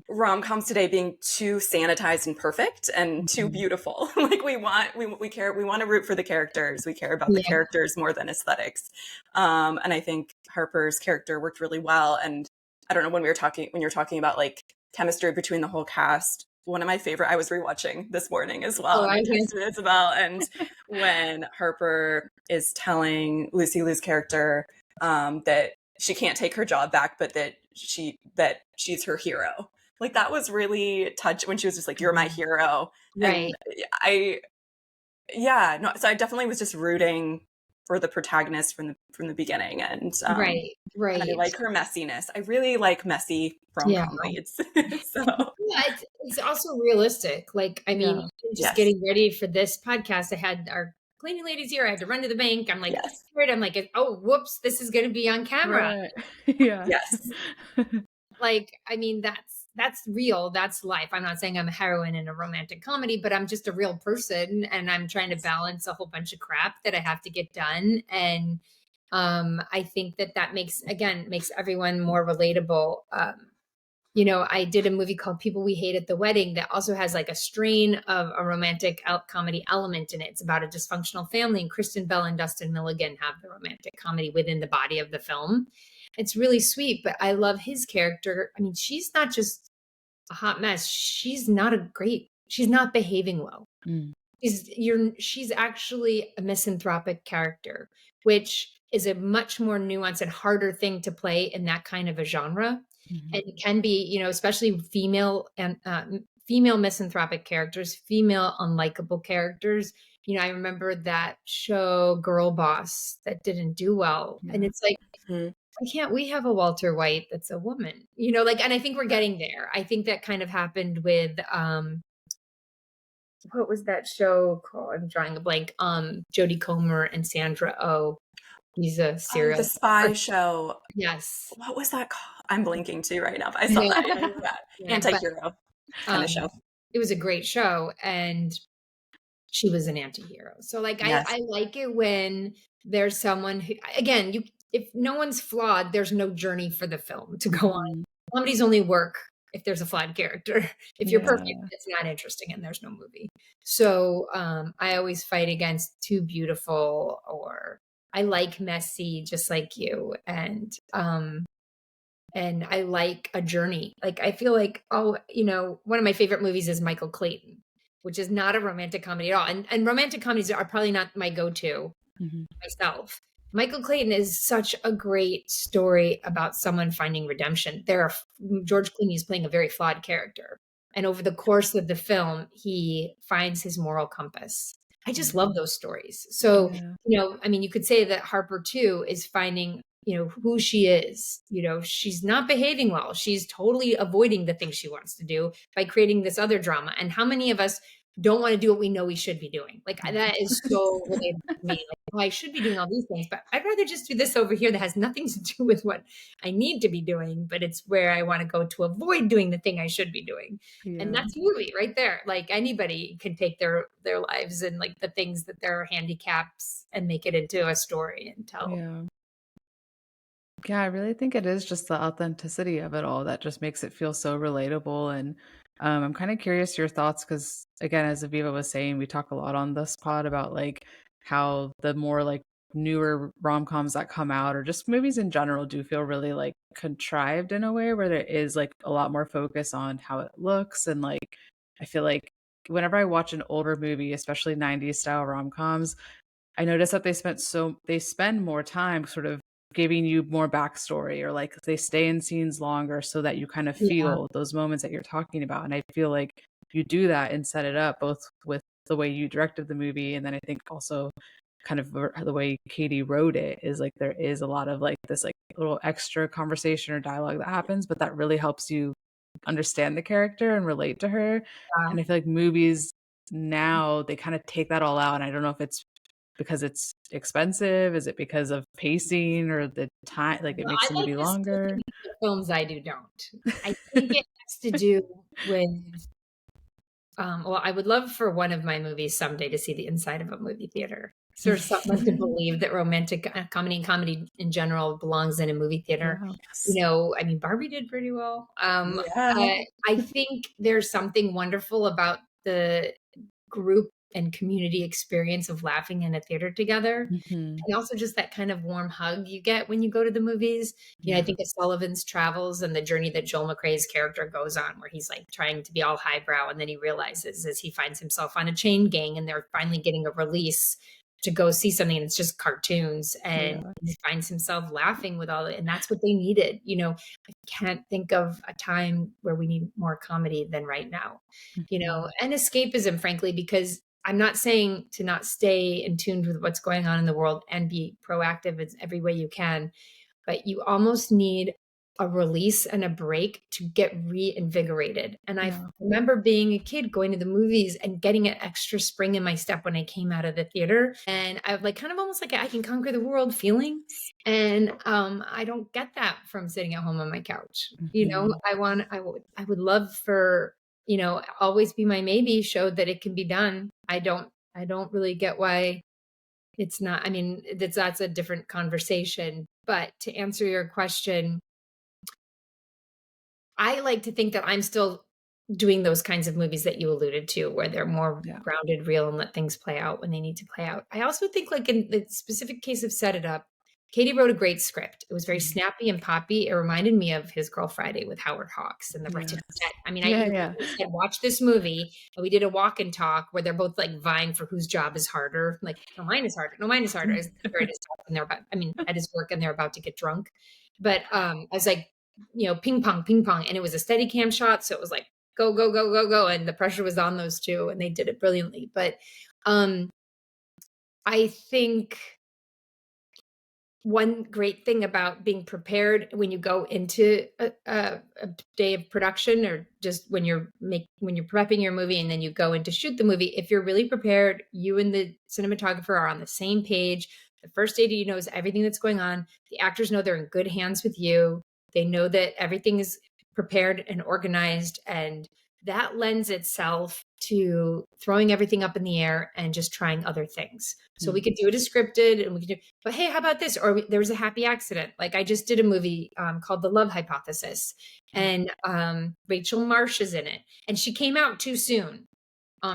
rom-coms today being too sanitized and perfect and too beautiful. Like we want to root for the characters. We care about the characters more than aesthetics. And I think Harper's character worked really well. And I don't know, when you're talking about like chemistry between the whole cast, one of my favorite, I was rewatching this morning as well. And I texted Isabel, and when Harper is telling Lucy Liu's character that she can't take her job back, but that she's her hero. Like that was really touching, when she was just like, "You're my hero." Right. And so I definitely was just rooting for the protagonist from the beginning. And right. And I like her messiness. I really like messy rom-com leads. So it's also realistic. Like, I mean, just getting ready for this podcast, I had our cleaning ladies here. I had to run to the bank. I'm like, I'm like, oh, whoops, this is going to be on camera. Right. Yes. Like, I mean, that's real. That's life. I'm not saying I'm a heroine in a romantic comedy, but I'm just a real person, and I'm trying to balance a whole bunch of crap that I have to get done. And I think that makes everyone more relatable. You know, I did a movie called People We Hate at the Wedding that also has like a strain of a romantic comedy element in it. It's about a dysfunctional family, and Kristen Bell and Dustin Milligan have the romantic comedy within the body of the film. It's really sweet, but I love his character. I mean, she's not just a hot mess. She's not behaving well. She's actually a misanthropic character, which is a much more nuanced and harder thing to play in that kind of a genre. And it can be, you know, especially female and female misanthropic characters, female unlikable characters. You know, I remember that show Girl Boss that didn't do well. And it's like, why can't we have a Walter White that's a woman? You know, like, and I think we're getting there. I think that kind of happened with what was that show called? I'm drawing a blank. Jodie Comer and Sandra Oh. He's a serial. The spy show. Yes. What was that called? I'm blinking too right now. But I saw that. Anti-hero kind of show. It was a great show, and she was an anti-hero. So like, I like it when there's someone who, again, if no one's flawed, there's no journey for the film to go on. Comedies only work if there's a flawed character. If you're perfect, it's not interesting, and there's no movie. So I always fight against too beautiful, or I like messy, just like you. And I like a journey. Like, I feel like, you know, one of my favorite movies is Michael Clayton, which is not a romantic comedy at all. And romantic comedies are probably not my go-to myself. Michael Clayton is such a great story about someone finding redemption. George Clooney is playing a very flawed character. And over the course of the film, he finds his moral compass. I just love those stories. So, you know, I mean, you could say that Harper too is finding, you know, who she is. You know, she's not behaving well. She's totally avoiding the things she wants to do by creating this other drama. And how many of us don't want to do what we know we should be doing? Like, that is so relatable to me. Like, I should be doing all these things, but I'd rather just do this over here that has nothing to do with what I need to be doing, but it's where I want to go to avoid doing the thing I should be doing. And Yeah. that's a movie right there. Like anybody can take their lives and like the things that their handicaps and make it into a story and tell. Yeah. Yeah, I really think it is just the authenticity of it all that just makes it feel so relatable. And I'm kind of curious your thoughts because, again, as Aviva was saying, we talk a lot on this pod about like how the more like newer rom-coms that come out or just movies in general do feel really like contrived in a way where there is like a lot more focus on how it looks. And like, I feel like whenever I watch an older movie, especially 90s style rom-coms, I notice that they spend more time sort of giving you more backstory or like they stay in scenes longer so that you kind of Yeah. feel those moments that you're talking about. And I feel like you do that and set it up both with the way you directed the movie and then I think also kind of the way Katie wrote it is like there is a lot of like this like little extra conversation or dialogue that happens, but that really helps you understand the character and relate to her. And I feel like movies now they kind of take that all out. And I don't know if it's because it's expensive? Is it because of pacing or the time? Like it Well, makes I the like movie to still longer? think the films I do don't. I think it has to do with well, I would love for one of my movies someday to see the inside of a movie theater. Sort of something to believe that romantic comedy and comedy in general belongs in a movie theater. Yes. I mean, Barbie did pretty well. Yeah. I think there's something wonderful about the group and community experience of laughing in a theater together. Mhm. And also just that kind of warm hug you get when you go to the movies. I Yeah. think of Sullivan's Travels and the journey that Joel McCrea's character goes on, where he's like trying to be all highbrow. And then he realizes as he finds himself on a chain gang and they're finally getting a release to go see something and it's just cartoons. And Yeah. he finds himself laughing with all it. And that's what they needed. I can't think of a time where we need more comedy than right now, Mhm. and escapism, frankly, because I'm not saying to not stay in tune with what's going on in the world and be proactive in every way you can, but you almost need a release and a break to get reinvigorated. And I Yeah. remember being a kid going to the movies and getting an extra spring in my step when I came out of the theater. And I like kind of almost like I can conquer the world feeling. And I don't get that from sitting at home on my couch. Mhm. I would love for always be my maybe showed that it can be done. I don't really get why it's not. I mean, that's a different conversation. But to answer your question, I like to think that I'm still doing those kinds of movies that you alluded to, where they're more Yeah. grounded, real, and let things play out when they need to play out. I also think, like in the specific case of Set It Up, Katie wrote a great script. It was very Mhm. snappy and poppy. It reminded me of His Girl Friday with Howard Hawks and the written Yes. set. I mean, I Yeah, even yeah. said, watch this movie. And we did a walk and talk where they're both like vying for whose job is harder. Like, no, mine is harder. No, mine is harder. As they're at his job and they're about, I mean, at his work and they're about to get drunk. But I was like, ping pong, ping pong. And it was a steady cam shot. So it was like, go, go, go, go, go. And the pressure was on those two and they did it brilliantly. But I think one great thing about being prepared when you go into a day of production or just when you're prepping your movie and then you go in to shoot the movie, if you're really prepared, you and the cinematographer are on the same page. The first AD knows everything that's going on. The actors know they're in good hands with you. They know that everything is prepared and organized, and that lends itself to throwing everything up in the air and just trying other things. So we could do it as scripted and we could do, but hey, how about this? Or there was a happy accident. Like I just did a movie called The Love Hypothesis and Rachel Marsh is in it and she came out too soon.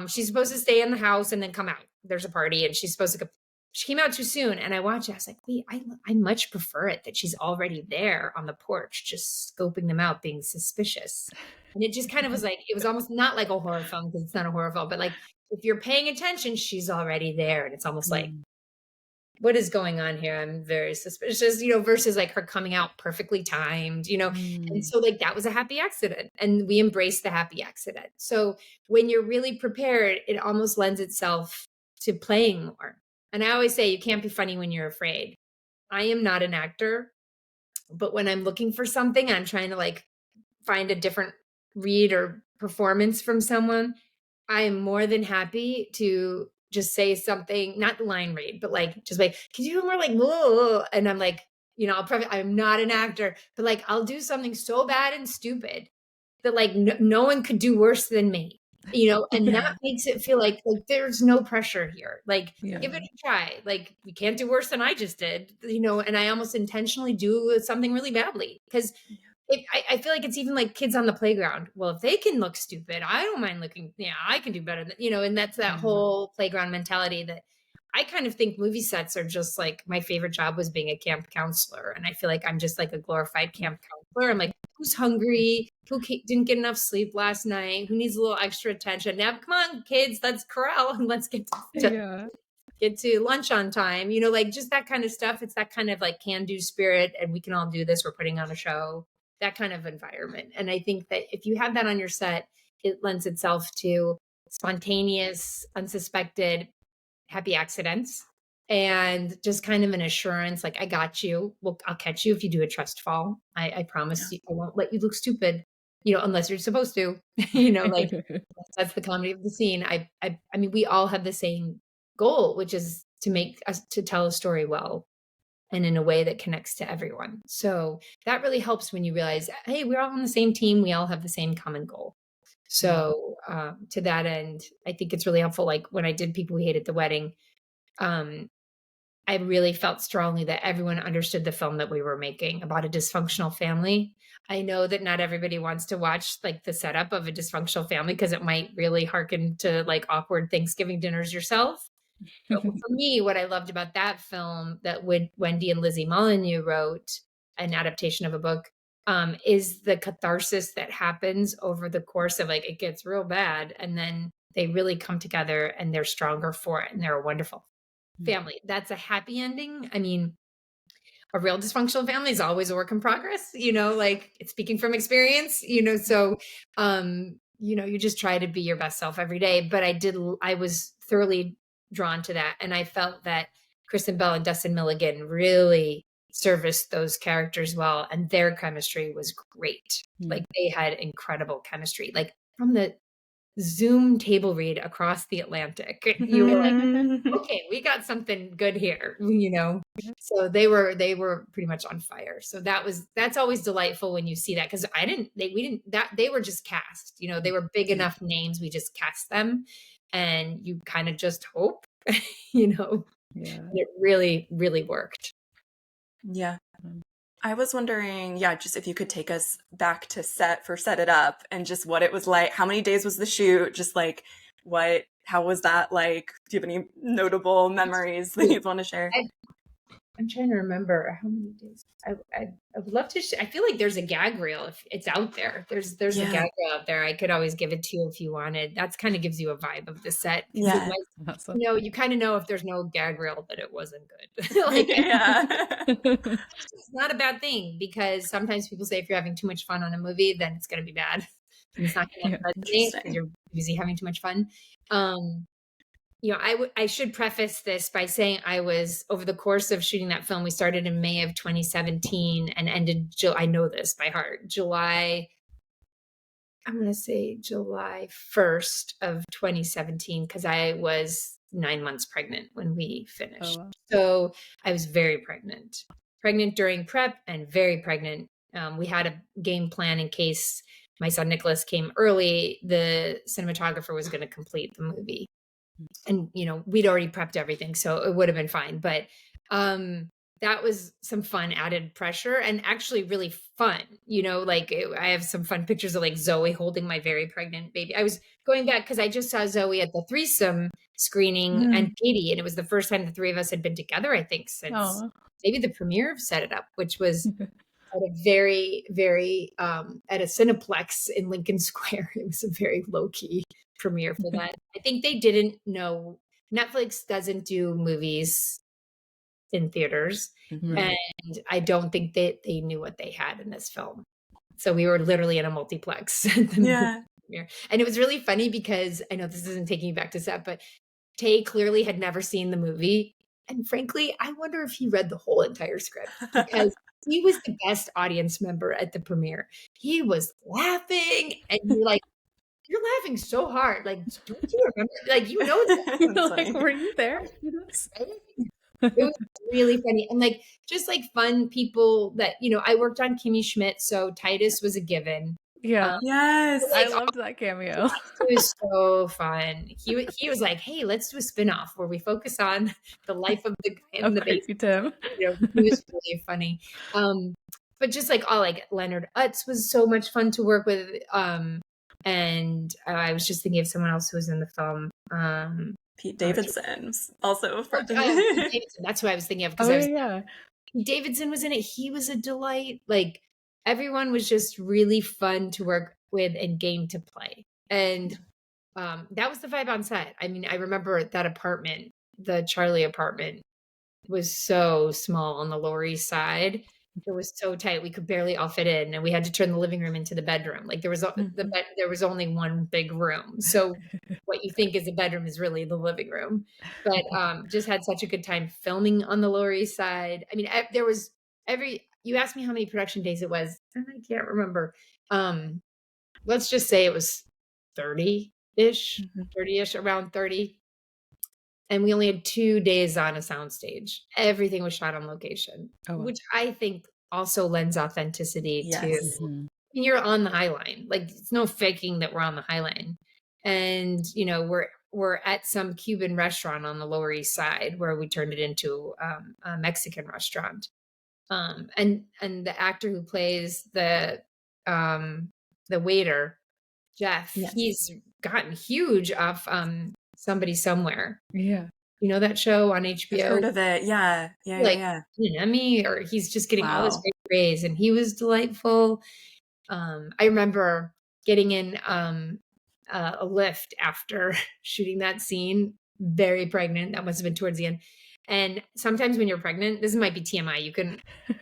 She's supposed to stay in the house and then come out. There's a party and she's supposed to go. She came out too soon and I watched it. I was like, wait, I much prefer it that she's already there on the porch, just scoping them out, being suspicious. And it just kind of was like, it was almost not like a horror film because it's not a horror film, but like if you're paying attention, she's already there. And it's almost like, what is going on here? I'm very suspicious, versus like her coming out perfectly timed, and so like that was a happy accident and we embraced the happy accident. So when you're really prepared, it almost lends itself to playing more. And I always say you can't be funny when you're afraid. I am not an actor, but when I'm looking for something and I'm trying to like find a different read or performance from someone, I am more than happy to just say something, not line read, but like, just like, can you do more like, whoa? And I'm like, I'm not an actor, but like, I'll do something so bad and stupid that like no one could do worse than me, and that makes it feel like there's no pressure here. Like, give it a try. Like, you can't do worse than I just did, and I almost intentionally do something really badly because I feel like it's even like kids on the playground. Well, if they can look stupid, I don't mind looking. Yeah, I can do better than, and that's that whole playground mentality that I kind of think movie sets are just like, my favorite job was being a camp counselor. And I feel like I'm just like a glorified camp counselor. I'm like, who's hungry? Who didn't get enough sleep last night? Who needs a little extra attention? Now, come on, kids, let's corral and let's get to lunch on time. Like just that kind of stuff. It's that kind of like can-do spirit, and we can all do this. We're putting on a show, that kind of environment. And I think that if you have that on your set, it lends itself to spontaneous, unsuspected, happy accidents, and just kind of an assurance, like, I got you. Well, I'll catch you if you do a trust fall. I promise you, I won't let you look stupid, unless you're supposed to, like that's the comedy of the scene. I mean, we all have the same goal, which is to make us to tell a story well and in a way that connects to everyone. So that really helps when you realize, hey, we're all on the same team. We all have the same common goal. So to that end, I think it's really helpful. Like when I did People We Hated the Wedding, I really felt strongly that everyone understood the film that we were making about a dysfunctional family. I know that not everybody wants to watch like the setup of a dysfunctional family because it might really harken to like awkward Thanksgiving dinners yourself. But for me, what I loved about that film that Wendy and Lizzie Molyneux wrote, an adaptation of a book, is the catharsis that happens over the course of like, it gets real bad and then they really come together and they're stronger for it and they're a wonderful family. That's a happy ending. I mean, a real dysfunctional family is always a work in progress, like it's speaking from experience, so you just try to be your best self every day. But I was thoroughly drawn to that, and I felt that Kristen Bell and Dustin Milligan really serviced those characters well, and their chemistry was great. Like they had incredible chemistry, like from the Zoom table read across the Atlantic. You were like, okay, we got something good here, So they were pretty much on fire. So that's always delightful when you see that, because they were just cast, they were big enough names. We just cast them, and you kind of just hope, it really, really worked. Yeah. I was wondering, just if you could take us back to Set It Up and just what it was like. How many days was the shoot? Just like how was that like? Do you have any notable memories that you'd want to share? I'm trying to remember how many days. I would love to. I feel like there's a gag reel if it's out there. There's a gag reel out there. I could always give it to you if you wanted. That's kind of gives you a vibe of the set. Yeah. Awesome. You kind of know if there's no gag reel that it wasn't good. It's not a bad thing, because sometimes people say if you're having too much fun on a movie, then it's going to be bad. And it's not going to resonate because you're busy having too much fun. I should preface this by saying I was, over the course of shooting that film, we started in May of 2017 and ended, I know this by heart, July 1st of 2017, because I was 9 months pregnant when we finished. Oh, wow. So I was very pregnant during prep and very pregnant. We had a game plan in case my son Nicholas came early. The cinematographer was going to complete the movie. And, we'd already prepped everything, so it would have been fine. But that was some fun added pressure, and actually really fun. I have some fun pictures of like Zoe holding my very pregnant baby. I was going back because I just saw Zoe at the threesome screening and Katie, and it was the first time the three of us had been together, I think, since maybe the premiere of Set It Up, which was at a very, very, at a Cineplex in Lincoln Square. It was a very low-key premiere for that. I think they didn't know, Netflix doesn't do movies in theaters, and I don't think that they knew what they had in this film. So we were literally in a multiplex at the premiere. And it was really funny because I know this isn't taking you back to set, but Tay clearly had never seen the movie. And frankly, I wonder if he read the whole entire script, because he was the best audience member at the premiere. He was laughing, and you're like, you're laughing so hard. Like, don't you remember? Like, you know that. You're like, were you there? It was really funny. And like, just like fun people that, you know, I worked on Kimmy Schmidt. So Titus was a given. Yeah. Yes. I loved that cameo. It was so fun. He was like, "Hey, let's do a spinoff where we focus on the life of the guy in the Creepy basement." Tim. You know, he was really funny. But just like all like Leonard Utz was so much fun to work with. And I was just thinking of someone else who was in the film. Pete Davidson also. Pete Davidson, that's who I was thinking of. Oh yeah. Pete Davidson was in it. He was a delight. Like everyone was just really fun to work with and game to play. And that was the vibe on set. I mean, I remember that apartment, the Charlie apartment, was so small on the Lower East Side. It was so tight, we could barely all fit in, and we had to turn the living room into the bedroom. Like there was there was only one big room, so what you think is a bedroom is really the living room. But just had such a good time filming on the Lower East Side. I mean, there was you asked me how many production days it was, and I can't remember. Let's just say it was 30-ish, around 30. And we only had 2 days on a soundstage. Everything was shot on location, which I think also lends authenticity to, you're on the High Line. Like it's no faking that we're on the High Line. And, you know, we're at some Cuban restaurant on the Lower East Side where we turned it into a Mexican restaurant. And the actor who plays the waiter, Jeff, he's gotten huge off Somebody Somewhere. Yeah. You know that show on HBO? I've heard of it. Yeah. An Emmy, or he's just getting all this great praise, and he was delightful. I remember getting in a lift after shooting that scene, very pregnant. That must have been towards the end. And sometimes when you're pregnant, this might be TMI, you can...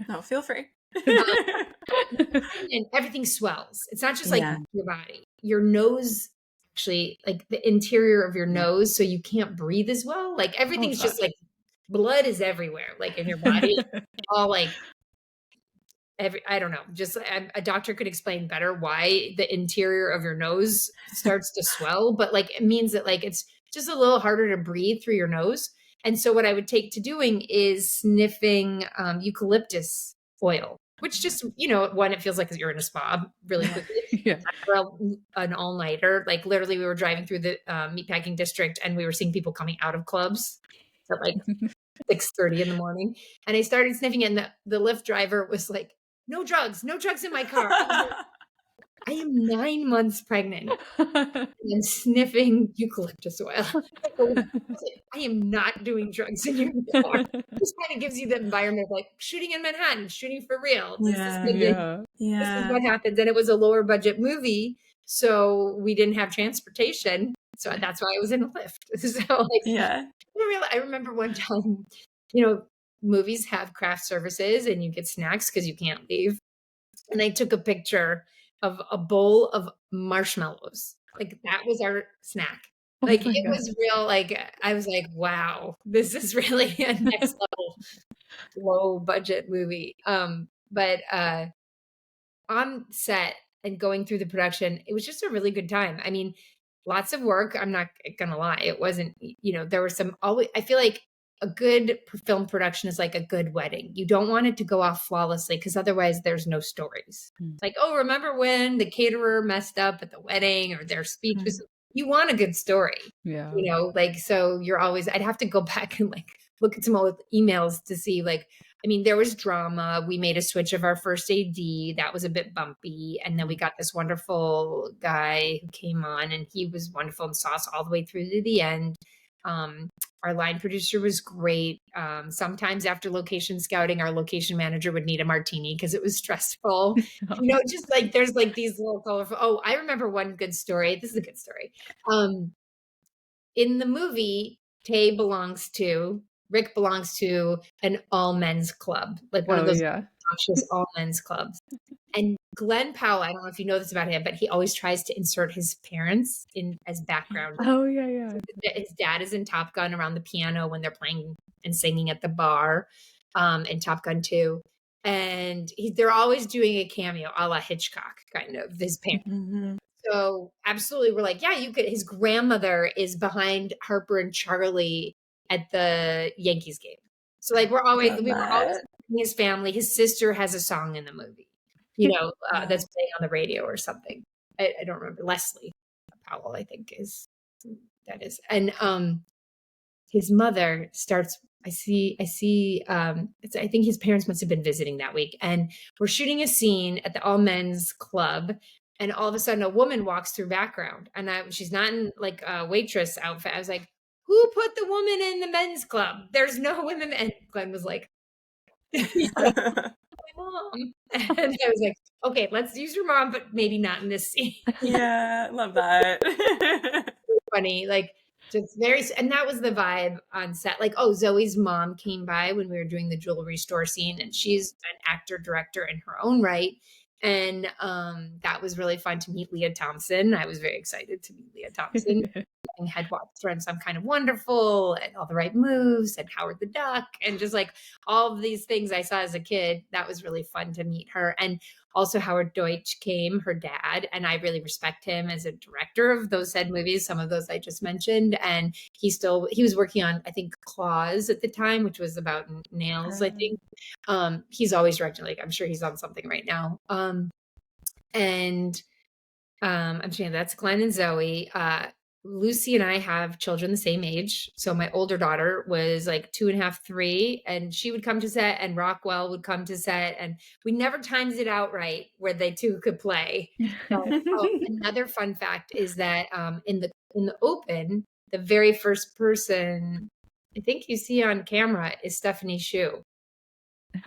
No, feel free. And everything swells. It's not just like your body. Your nose... actually, like the interior of your nose, so you can't breathe as well. Like everything's just like blood is everywhere, like in your body. All like I don't know. Just a doctor could explain better why the interior of your nose starts to swell, but like it means that like it's just a little harder to breathe through your nose. And so what I would take to doing is sniffing eucalyptus oil, which just, you know, one, it feels like you're in a spa really quickly. For an all-nighter. Like literally we were driving through the meatpacking district and we were seeing people coming out of clubs at like 6:30 in the morning. And I started sniffing it, and the Lyft driver was like, no drugs in my car. I am 9 months pregnant and sniffing eucalyptus oil. I am not doing drugs in your car. This kind of gives you the environment of like shooting in Manhattan, shooting for real. This is what happens. And it was a lower budget movie, so we didn't have transportation. So that's why I was in a Lyft. So like, I remember one time, you know, movies have craft services and you get snacks because you can't leave. And I took a picture of a bowl of marshmallows. Like that was our snack. Like it was real. Like I was like, wow, this is really a next level low budget movie. But on set and going through the production, it was just a really good time. I mean, lots of work. I'm not gonna lie. It wasn't, you know, there was I feel like a good film production is like a good wedding. You don't want it to go off flawlessly because otherwise there's no stories. It's like, oh, remember when the caterer messed up at the wedding or their speech was, you want a good story. Yeah. You know, like, so you're always, I'd have to go back and like look at some old emails to see like, I mean, there was drama. We made a switch of our first AD. That was a bit bumpy. And then we got this wonderful guy who came on and he was wonderful and saw us all the way through to the end. Our line producer was great. Sometimes after location scouting, our location manager would need a martini because it was stressful. You know, just like there's like these little colorful. Oh, I remember one good story. This is a good story. In the movie, Rick belongs to an all men's club, like one of those obnoxious all men's clubs. And Glenn Powell, I don't know if you know this about him, but he always tries to insert his parents in as background. Oh, yeah. His dad is in Top Gun around the piano when they're playing and singing at the bar in Top Gun 2. And they're always doing a cameo a la Hitchcock, kind of, his parents. So absolutely, we're like, yeah, you could. His grandmother is behind Harper and Charlie at the Yankees game. So like we were always his family. His sister has a song in the movie, that's playing on the radio or something. I don't remember. Leslie Powell, I think that is. And his mother starts. I see. I think his parents must have been visiting that week, and we're shooting a scene at the all men's club. And all of a sudden, a woman walks through background, and she's not in like a waitress outfit. I was like, "Who put the woman in the men's club? There's no women." And Glenn was like, "My mom." And I was like, "Okay, let's use your mom, but maybe not in this scene." Yeah, love that. Funny, like just and that was the vibe on set. Like, Zoe's mom came by when we were doing the jewelry store scene, and she's an actor director in her own right. And that was really fun to meet Leah Thompson. I was very excited to meet Leah Thompson. Had watched her on Some Kind of Wonderful and All the Right Moves and Howard the Duck and just like all of these things I saw as a kid. That was really fun to meet her. And also Howard Deutsch came, her dad, and I really respect him as a director of those said movies, some of those I just mentioned. And he was working on, I think, Claws at the time, which was about nails, I think. He's always directing, like I'm sure he's on something right now. I'm saying that's Glenn and Zoe. Lucy and I have children the same age. So my older daughter was like 2.5, 3, and she would come to set and Rockwell would come to set, and we never timed it out right where they two could play. Another fun fact is that in the open, the very first person I think you see on camera is Stephanie Hsu,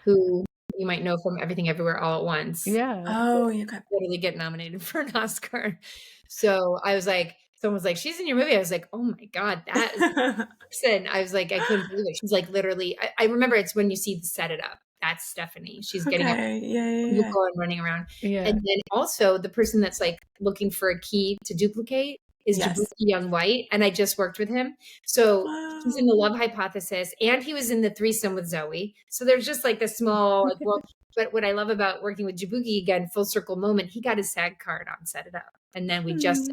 who you might know from Everything Everywhere All at Once. Yeah. Oh, you got literally get nominated for an Oscar. So I was like, someone was like, she's in your movie. I was like, oh my God, that is the person. I was like, I couldn't believe it. She's like, literally, I remember it's when you see the Set It Up. That's Stephanie. She's getting up and running around. Yeah. And then also the person that's like looking for a key to duplicate is Jabuki Young White. And I just worked with him. So he's in The Love Hypothesis and he was in the threesome with Zoe. So there's just like the small, like, well, but what I love about working with Jabuki, again, full circle moment, he got his SAG card on Set It Up. And then we just,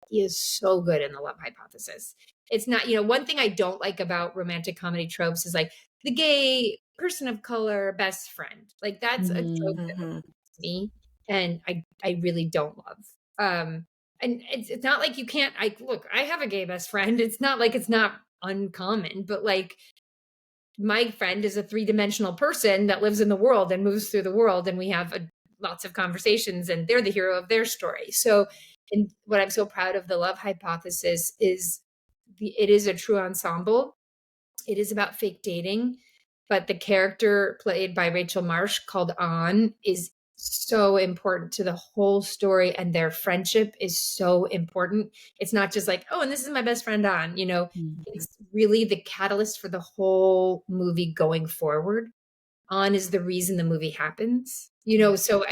he is so good in The Love Hypothesis. It's not, one thing I don't like about romantic comedy tropes is like the gay person of color best friend. Like that's a trope that to me. And I really don't love. And it's not like you can't, I have a gay best friend. It's not like it's not uncommon, but like my friend is a 3-dimensional person that lives in the world and moves through the world. And we have lots of conversations and they're the hero of their story. So, and what I'm so proud of The Love Hypothesis is it is a true ensemble. It is about fake dating, but the character played by Rachel Marsh called An is so important to the whole story, and their friendship is so important. It's not just like, and this is my best friend An, it's really the catalyst for the whole movie going forward. An is the reason the movie happens, so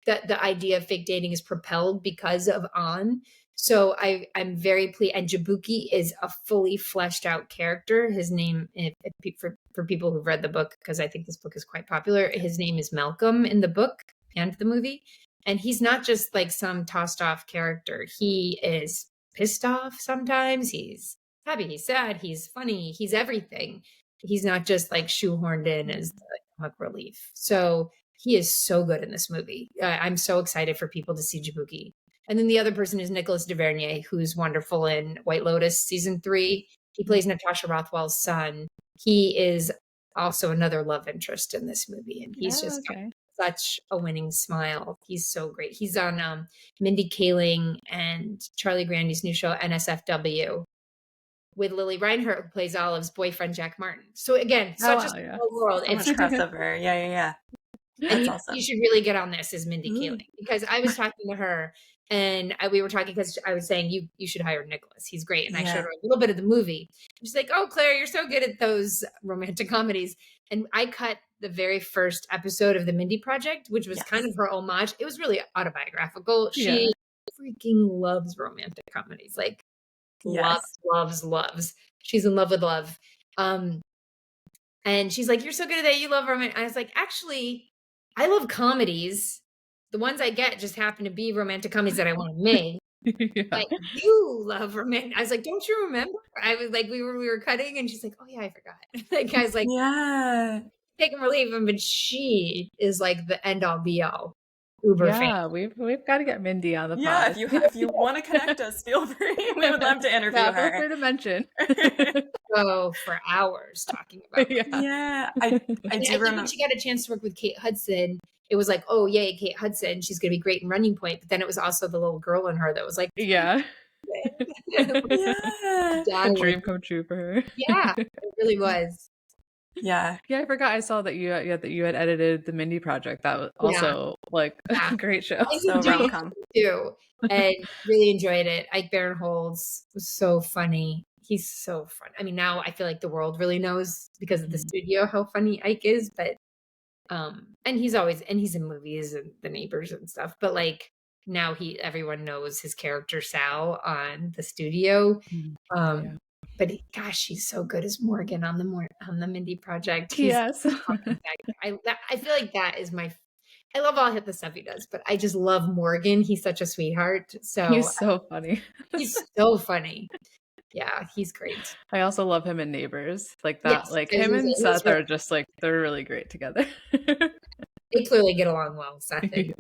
the idea of fake dating is propelled because of An. So I'm very pleased. And Jabuki is a fully fleshed out character. His name, for people who've read the book, because I think this book is quite popular, his name is Malcolm in the book and the movie. And he's not just like some tossed off character. He is pissed off sometimes. He's happy. He's sad. He's funny. He's everything. He's not just like shoehorned in as the comic relief. So he is so good in this movie. I'm so excited for people to see Jabuki. And then the other person is Nicholas Duvernier, who's wonderful in White Lotus season 3. He plays Natasha Rothwell's son. He is also another love interest in this movie. And he's got such a winning smile. He's so great. He's on Mindy Kaling and Charlie Grandy's new show, NSFW, with Lily Reinhart, who plays Olive's boyfriend, Jack Martin. So again, such a small world. So much crossover. Yeah. And you should really get on this as Mindy Kaling, because I was talking to her and we were talking because I was saying you should hire Nicholas. He's great. And I showed her a little bit of the movie. She's like, oh, Claire, you're so good at those romantic comedies. And I cut the very first episode of the Mindy Project, which was kind of her homage. It was really autobiographical. She freaking loves romantic comedies. Like loves. She's in love with love. And she's like, you're so good at that. You love romantic. I was like, actually, I love comedies. The ones I get just happen to be romantic comedies that I want to make. Yeah. Like, you love romantic. I was like, don't you remember? I was like, we were cutting, and she's like, oh yeah, I forgot. Like, I was like, Yeah. take him or leave him, but she is like the end all be all Uber fan. Yeah, we've got to get Mindy on the Yeah, pod. if you want to connect us, feel free. We would love to interview Yeah, feel her. free to mention. Go for hours talking about it. Yeah. Yeah, I do I think remember. when she got a chance to work with Kate Hudson, it was like, oh yay, Kate Hudson, she's gonna be great in Running Point. But then it was also the little girl in her that was like, Yeah. Yeah. A dream come true for her. Yeah, it really was. Yeah. Yeah, I forgot I saw that you had edited the Mindy project. That was also like a great show. So rom-com too, and really enjoyed it. Ike Barinholtz was so funny. He's so fun. I mean, now I feel like the world really knows because of the studio how funny Ike is, but and he's in movies and The Neighbors and stuff, but like now everyone knows his character Sal on the studio. But gosh, he's so good as Morgan on the Mindy project. Yes. I feel like that is I love all the stuff he does, but I just love Morgan. He's such a sweetheart. So He's so funny. He's so funny. Yeah, he's great. I also love him in Neighbors. Like that, Yes, like him and Seth are just like, they're really great together. They clearly get along well, Seth. Yeah.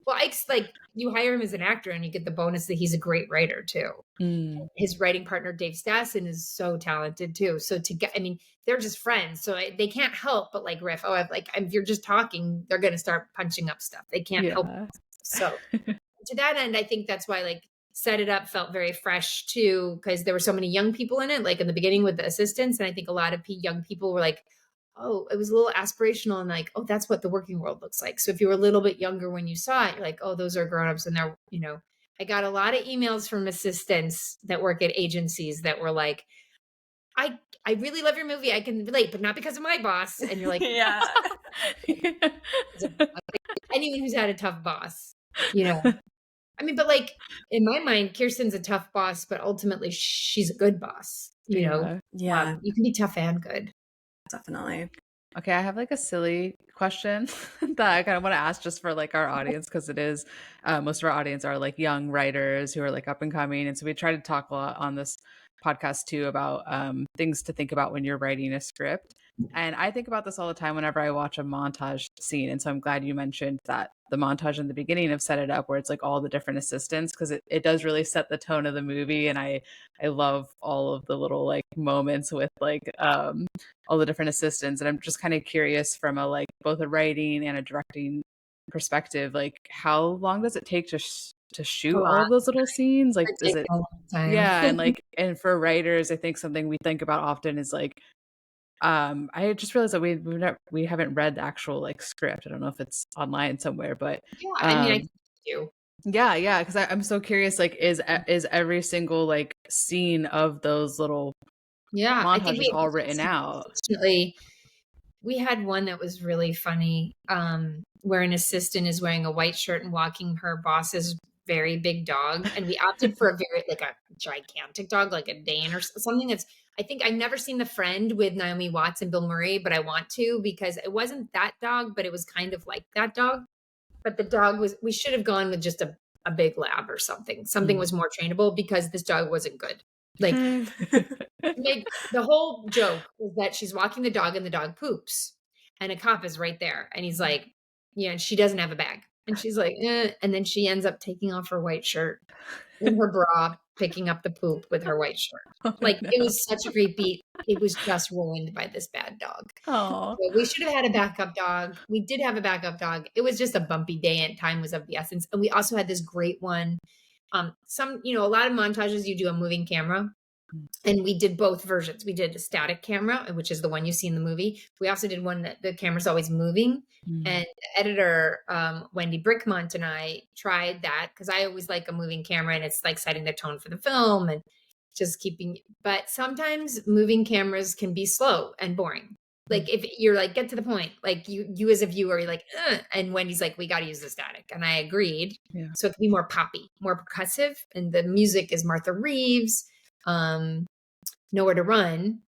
Well, Ike's like, you hire him as an actor and you get the bonus that he's a great writer too. His writing partner, Dave Stassen, is so talented too. So they're just friends. So they can't help but like riff. If you're just talking, they're going to start punching up stuff. They can't help. So to that end, I think that's why like Set It Up felt very fresh too, because there were so many young people in it, like in the beginning with the assistants. And I think a lot of young people were like, oh, it was a little aspirational and like, oh, that's what the working world looks like. So if you were a little bit younger when you saw it, you're like, oh, those are grownups. And they're, I got a lot of emails from assistants that work at agencies that were like, I really love your movie. I can relate, but not because of my boss. And you're like, yeah. Anyone who's had a tough boss, I mean, but like in my mind, Kirsten's a tough boss, but ultimately she's a good boss. Yeah. You can be tough and good. Definitely. Okay, I have like a silly question that I kind of want to ask just for like our audience, because it is most of our audience are like young writers who are like up and coming, and so we try to talk a lot on this podcast too about things to think about when you're writing a script. And I think about this all the time whenever I watch a montage scene, and so I'm glad you mentioned that the montage in the beginning of Set It Up, where it's like all the different assistants, because it does really set the tone of the movie. And I love all of the little like moments with like all the different assistants. And I'm just kind of curious from a like both a writing and a directing perspective, like how long does it take to shoot all of those little scenes? Like does it and like and for writers, I think something we think about often is like I just realized that we haven't read the actual like script. I don't know if it's online somewhere, but I do. Yeah, because I'm so curious. Like, is every single like scene of those little montages all written out? We had one that was really funny, where an assistant is wearing a white shirt and walking her boss's very big dog, and we opted for a gigantic dog, like a Dane or something. I think I've never seen The Friend with Naomi Watts and Bill Murray, but I want to, because it wasn't that dog, but it was kind of like that dog. But the dog we should have gone with just a big lab or something. Something was more trainable, because this dog wasn't good. Like, the whole joke was that she's walking the dog and the dog poops, and a cop is right there. And he's like, and she doesn't have a bag. And she's like, and then she ends up taking off her white shirt in her bra, picking up the poop with her white shirt. It was such a great beat. It was just ruined by this bad dog. Oh, So we should have had a backup dog. We did have a backup dog. It was just a bumpy day, and time was of the essence. And we also had this great one. A lot of montages you do a moving camera. And we did both versions. We did a static camera, which is the one you see in the movie. We also did one that the camera's always moving. And the editor, Wendy Brickmont, and I tried that, because I always like a moving camera, and it's like setting the tone for the film and just but sometimes moving cameras can be slow and boring. Like if you're like, get to the point, like you as a viewer, you're like, and Wendy's like, we got to use the static. And I agreed. Yeah. So it can be more poppy, more percussive. And the music is Martha Reeves, Nowhere to Run,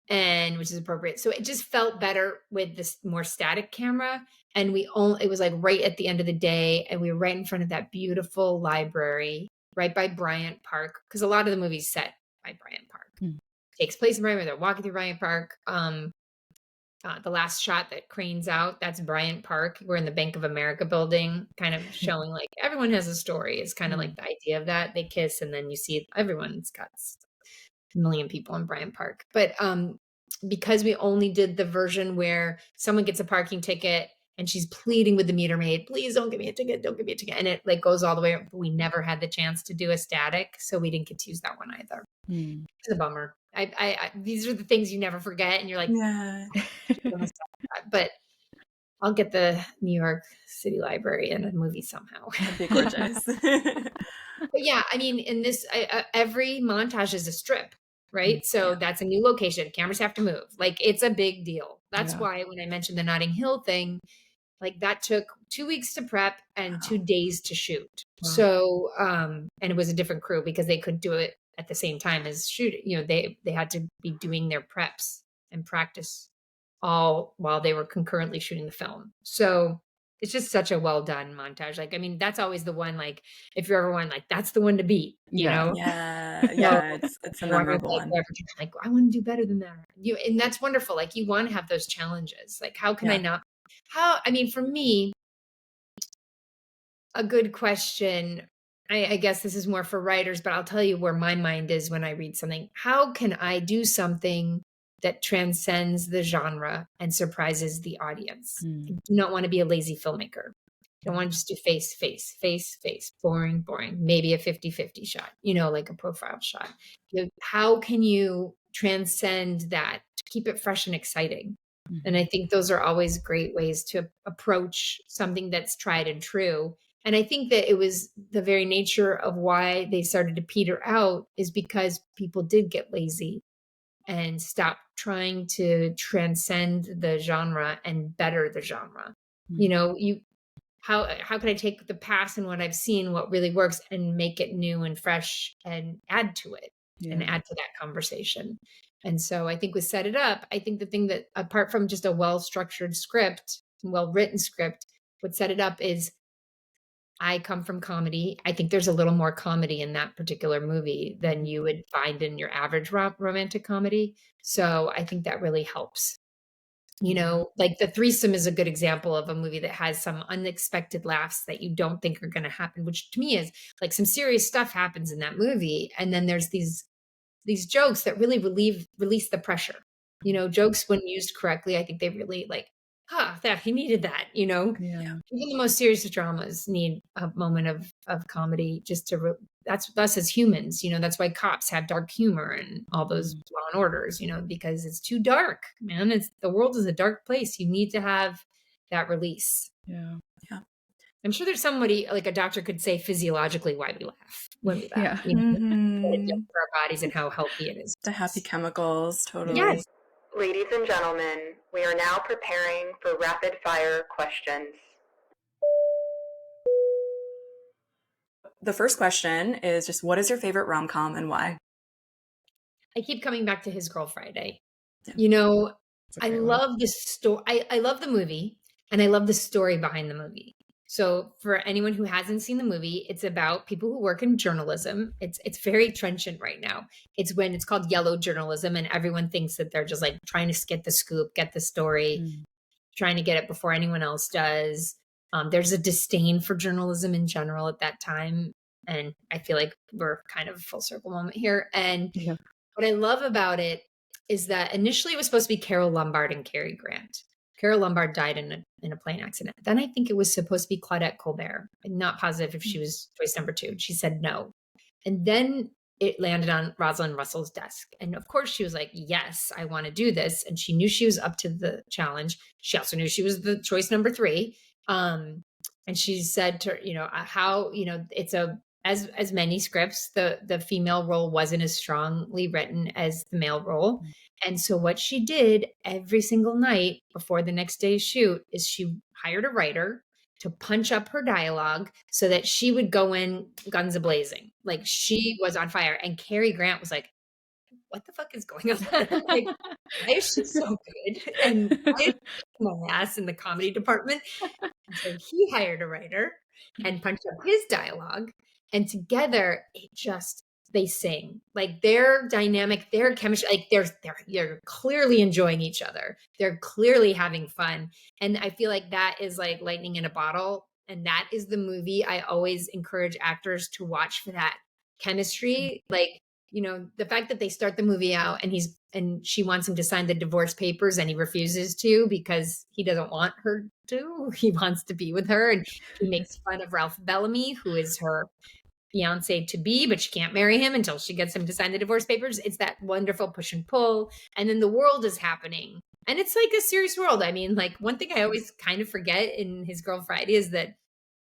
and which is appropriate. So it just felt better with this more static camera. And it was like right at the end of the day, and we were right in front of that beautiful library right by Bryant Park, because a lot of the movie's set by Bryant Park. Mm. Takes place in Bryant, they're walking through Bryant Park. The last shot that cranes out, that's Bryant Park. We're in the Bank of America building, kind of showing like everyone has a story. It's kind of like the idea of that. They kiss and then you see everyone's got a million people in Bryant Park. But because we only did the version where someone gets a parking ticket and she's pleading with the meter maid, please don't give me a ticket, don't give me a ticket. And it like goes all the way up. We never had the chance to do a static, so we didn't get to use that one either. It's a bummer. I these are the things you never forget, and you're like, Yeah. but I'll get the New York City Library in a movie somehow. That'd be gorgeous. But yeah, I mean, in this, every montage is a strip, right? So that's a new location. Cameras have to move. Like, it's a big deal. That's why when I mentioned the Notting Hill thing, like that took 2 weeks to prep and 2 days to shoot. Wow. So, and it was a different crew because they couldn't do it at the same time as shooting. You know, they had to be doing their preps and practice all while they were concurrently shooting the film. So it's just such a well done montage. Like, I mean, that's always the one, like, if you're ever one, like, that's the one to beat, you know? Yeah. It's a memorable one. Like, I want to do better than that. And that's wonderful. Like, you want to have those challenges. Like, how can I not? I mean, for me, a good question, I guess this is more for writers, but I'll tell you where my mind is when I read something. How can I do something that transcends the genre and surprises the audience? I do not want to be a lazy filmmaker. I don't want to just do face, boring, maybe a 50-50 shot, you know, like a profile shot. How can you transcend that to keep it fresh and exciting? And I think those are always great ways to approach something that's tried and true. And I think that it was the very nature of why they started to peter out is because people did get lazy and stop trying to transcend the genre and better the genre. You know, how can I take the past and what I've seen, what really works, and make it new and fresh and add to it and add to that conversation. And so I think with Set It Up, I think the thing that, apart from just a well-structured script, well-written script, what Set It Up is, I come from comedy. I think there's a little more comedy in that particular movie than you would find in your average romantic comedy. So I think that really helps. You know, like The Threesome is a good example of a movie that has some unexpected laughs that you don't think are going to happen, which to me is like some serious stuff happens in that movie. And then there's these jokes that really release the pressure. You know, jokes when used correctly, I think they really like, that he needed that, you know? Yeah. Even the most serious dramas need a moment of comedy just to, that's us as humans, you know, that's why Cops have dark humor and all those Law and Orders, you know, because it's too dark, man. The world is a dark place. You need to have that release. Yeah. I'm sure there's somebody, like a doctor could say physiologically why we laugh when we laugh. Yeah. You know, what it does for our bodies and how healthy it is. The happy chemicals, totally. Yes. Ladies and gentlemen, we are now preparing for rapid fire questions. The first question is just, what is your favorite rom-com and why? I keep coming back to His Girl Friday. You know, I love the story. I love the movie and I love the story behind the movie. So for anyone who hasn't seen the movie, it's about people who work in journalism. It's very trenchant right now. It's called yellow journalism, and everyone thinks that they're just like trying to get the scoop, get the story, trying to get it before anyone else does. There's a disdain for journalism in general at that time. And I feel like we're kind of full circle moment here. And what I love about it is that initially it was supposed to be Carol Lombard and Cary Grant. Carol Lombard died in a plane accident. Then I think it was supposed to be Claudette Colbert. I'm not positive if she was choice number 2. She said no. And then it landed on Rosalind Russell's desk. And of course she was like, yes, I want to do this. And she knew she was up to the challenge. She also knew she was the choice number 3. And she said to, you know, how, you know, it's as many scripts, the female role wasn't as strongly written as the male role. And so what she did every single night before the next day's shoot is she hired a writer to punch up her dialogue so that she would go in guns a-blazing. Like, she was on fire. And Cary Grant was like, what the fuck is going on? Like, why is she so good? And why is she my ass in the comedy department? And so he hired a writer and punched up his dialogue. And together, they sing. Like their dynamic, their chemistry, like they're clearly enjoying each other. They're clearly having fun. And I feel like that is like lightning in a bottle. And that is the movie I always encourage actors to watch for that chemistry. Like, the fact that they start the movie out and she wants him to sign the divorce papers and he refuses to because he doesn't want her to. He wants to be with her. And he makes fun of Ralph Bellamy, who is her fiance to be, but she can't marry him until she gets him to sign the divorce papers. It's that wonderful push and pull. And then the world is happening. And it's like a serious world. I mean, like one thing I always kind of forget in His Girl Friday is that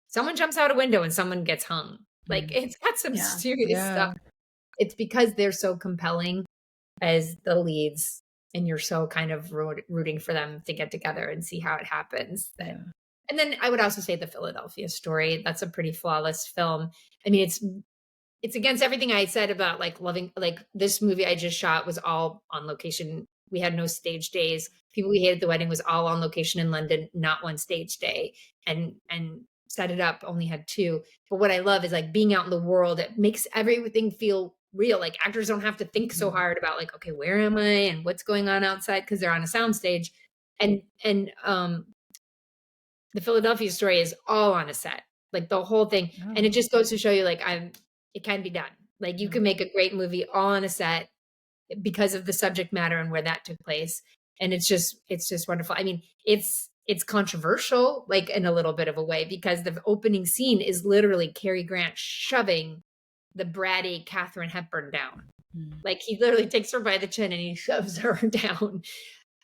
someone jumps out a window and someone gets hung. Like it's got some serious stuff. It's because they're so compelling as the leads and you're so kind of rooting for them to get together and see how it happens. And then I would also say The Philadelphia Story. That's a pretty flawless film. I mean, it's against everything I said about like loving, like this movie I just shot was all on location. We had no stage days. People We Hated the Wedding was all on location in London, not one stage day. And Set It Up only had 2. But what I love is like being out in the world. It makes everything feel real. Like actors don't have to think so hard about like, okay, where am I and what's going on outside because they're on a soundstage. And The Philadelphia Story is all on a set, like the whole thing. And it just goes to show you like it can be done. Like you can make a great movie all on a set because of the subject matter and where that took place. And it's just wonderful. I mean, it's controversial, like in a little bit of a way, because the opening scene is literally Cary Grant shoving the bratty Katharine Hepburn down. Like he literally takes her by the chin and he shoves her down.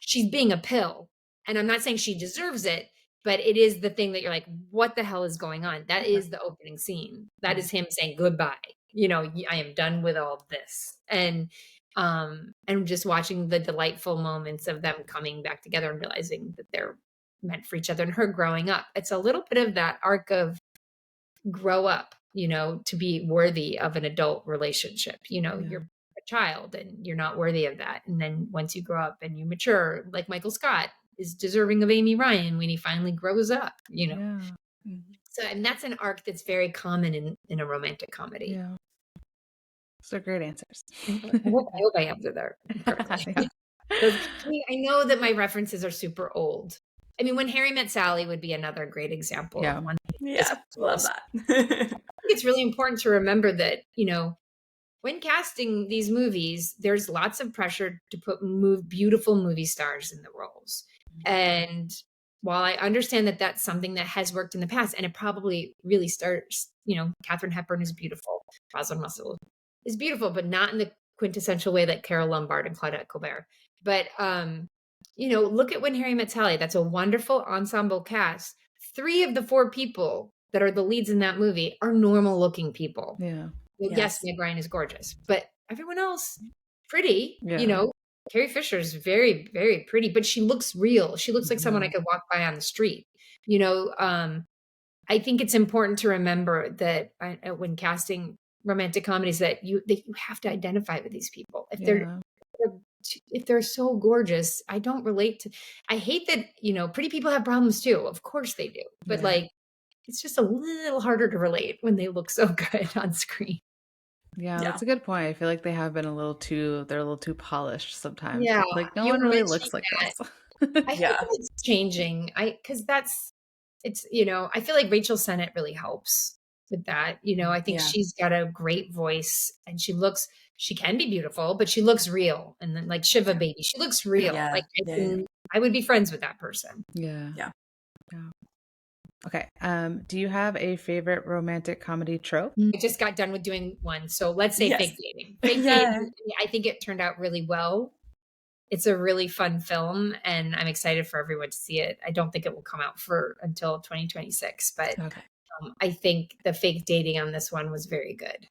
She's being a pill. And I'm not saying she deserves it, but it is the thing that you're like, what the hell is going on? That is the opening scene. That is him saying goodbye. I am done with all this. And just watching the delightful moments of them coming back together and realizing that they're meant for each other and her growing up. It's a little bit of that arc of grow up, to be worthy of an adult relationship. You're a child and you're not worthy of that. And then once you grow up and you mature, like Michael Scott is deserving of Amy Ryan when he finally grows up, So, and that's an arc that's very common in a romantic comedy. Yeah. So great answers. I hope I answered that correctly. I know that my references are super old. I mean, When Harry Met Sally would be another great example of one. Yeah, love that. I think it's really important to remember that, when casting these movies, there's lots of pressure to put beautiful movie stars in the roles. And while I understand that that's something that has worked in the past, and it probably really starts, Katharine Hepburn is beautiful. Rosalind Russell is beautiful, but not in the quintessential way that Carole Lombard and Claudette Colbert. But, look at When Harry Met Sally. That's a wonderful ensemble cast. 3 of the 4 people that are the leads in that movie are normal looking people. Yeah. Yes, Meg Ryan is gorgeous, but everyone else pretty, Carrie Fisher is very, very pretty, but she looks real. She looks like someone I could walk by on the street. I think it's important to remember that when casting romantic comedies that you have to identify with these people. If they're so gorgeous, I don't relate to. I hate that, pretty people have problems too. Of course they do. But it's just a little harder to relate when they look so good on screen. Yeah, that's a good point. I feel like they have been they're a little too polished sometimes. Yeah. Like no one really looks like this. I hope it's changing. I feel like Rachel Sennett really helps with that. I think she's got a great voice and she can be beautiful, but she looks real. And then like Shiva Baby, she looks real. I would be friends with that person. Yeah. Okay. Do you have a favorite romantic comedy trope? I just got done with doing one. So let's say fake dating. Fake dating, I think it turned out really well. It's a really fun film and I'm excited for everyone to see it. I don't think it will come out until 2026, but I think the fake dating on this one was very good.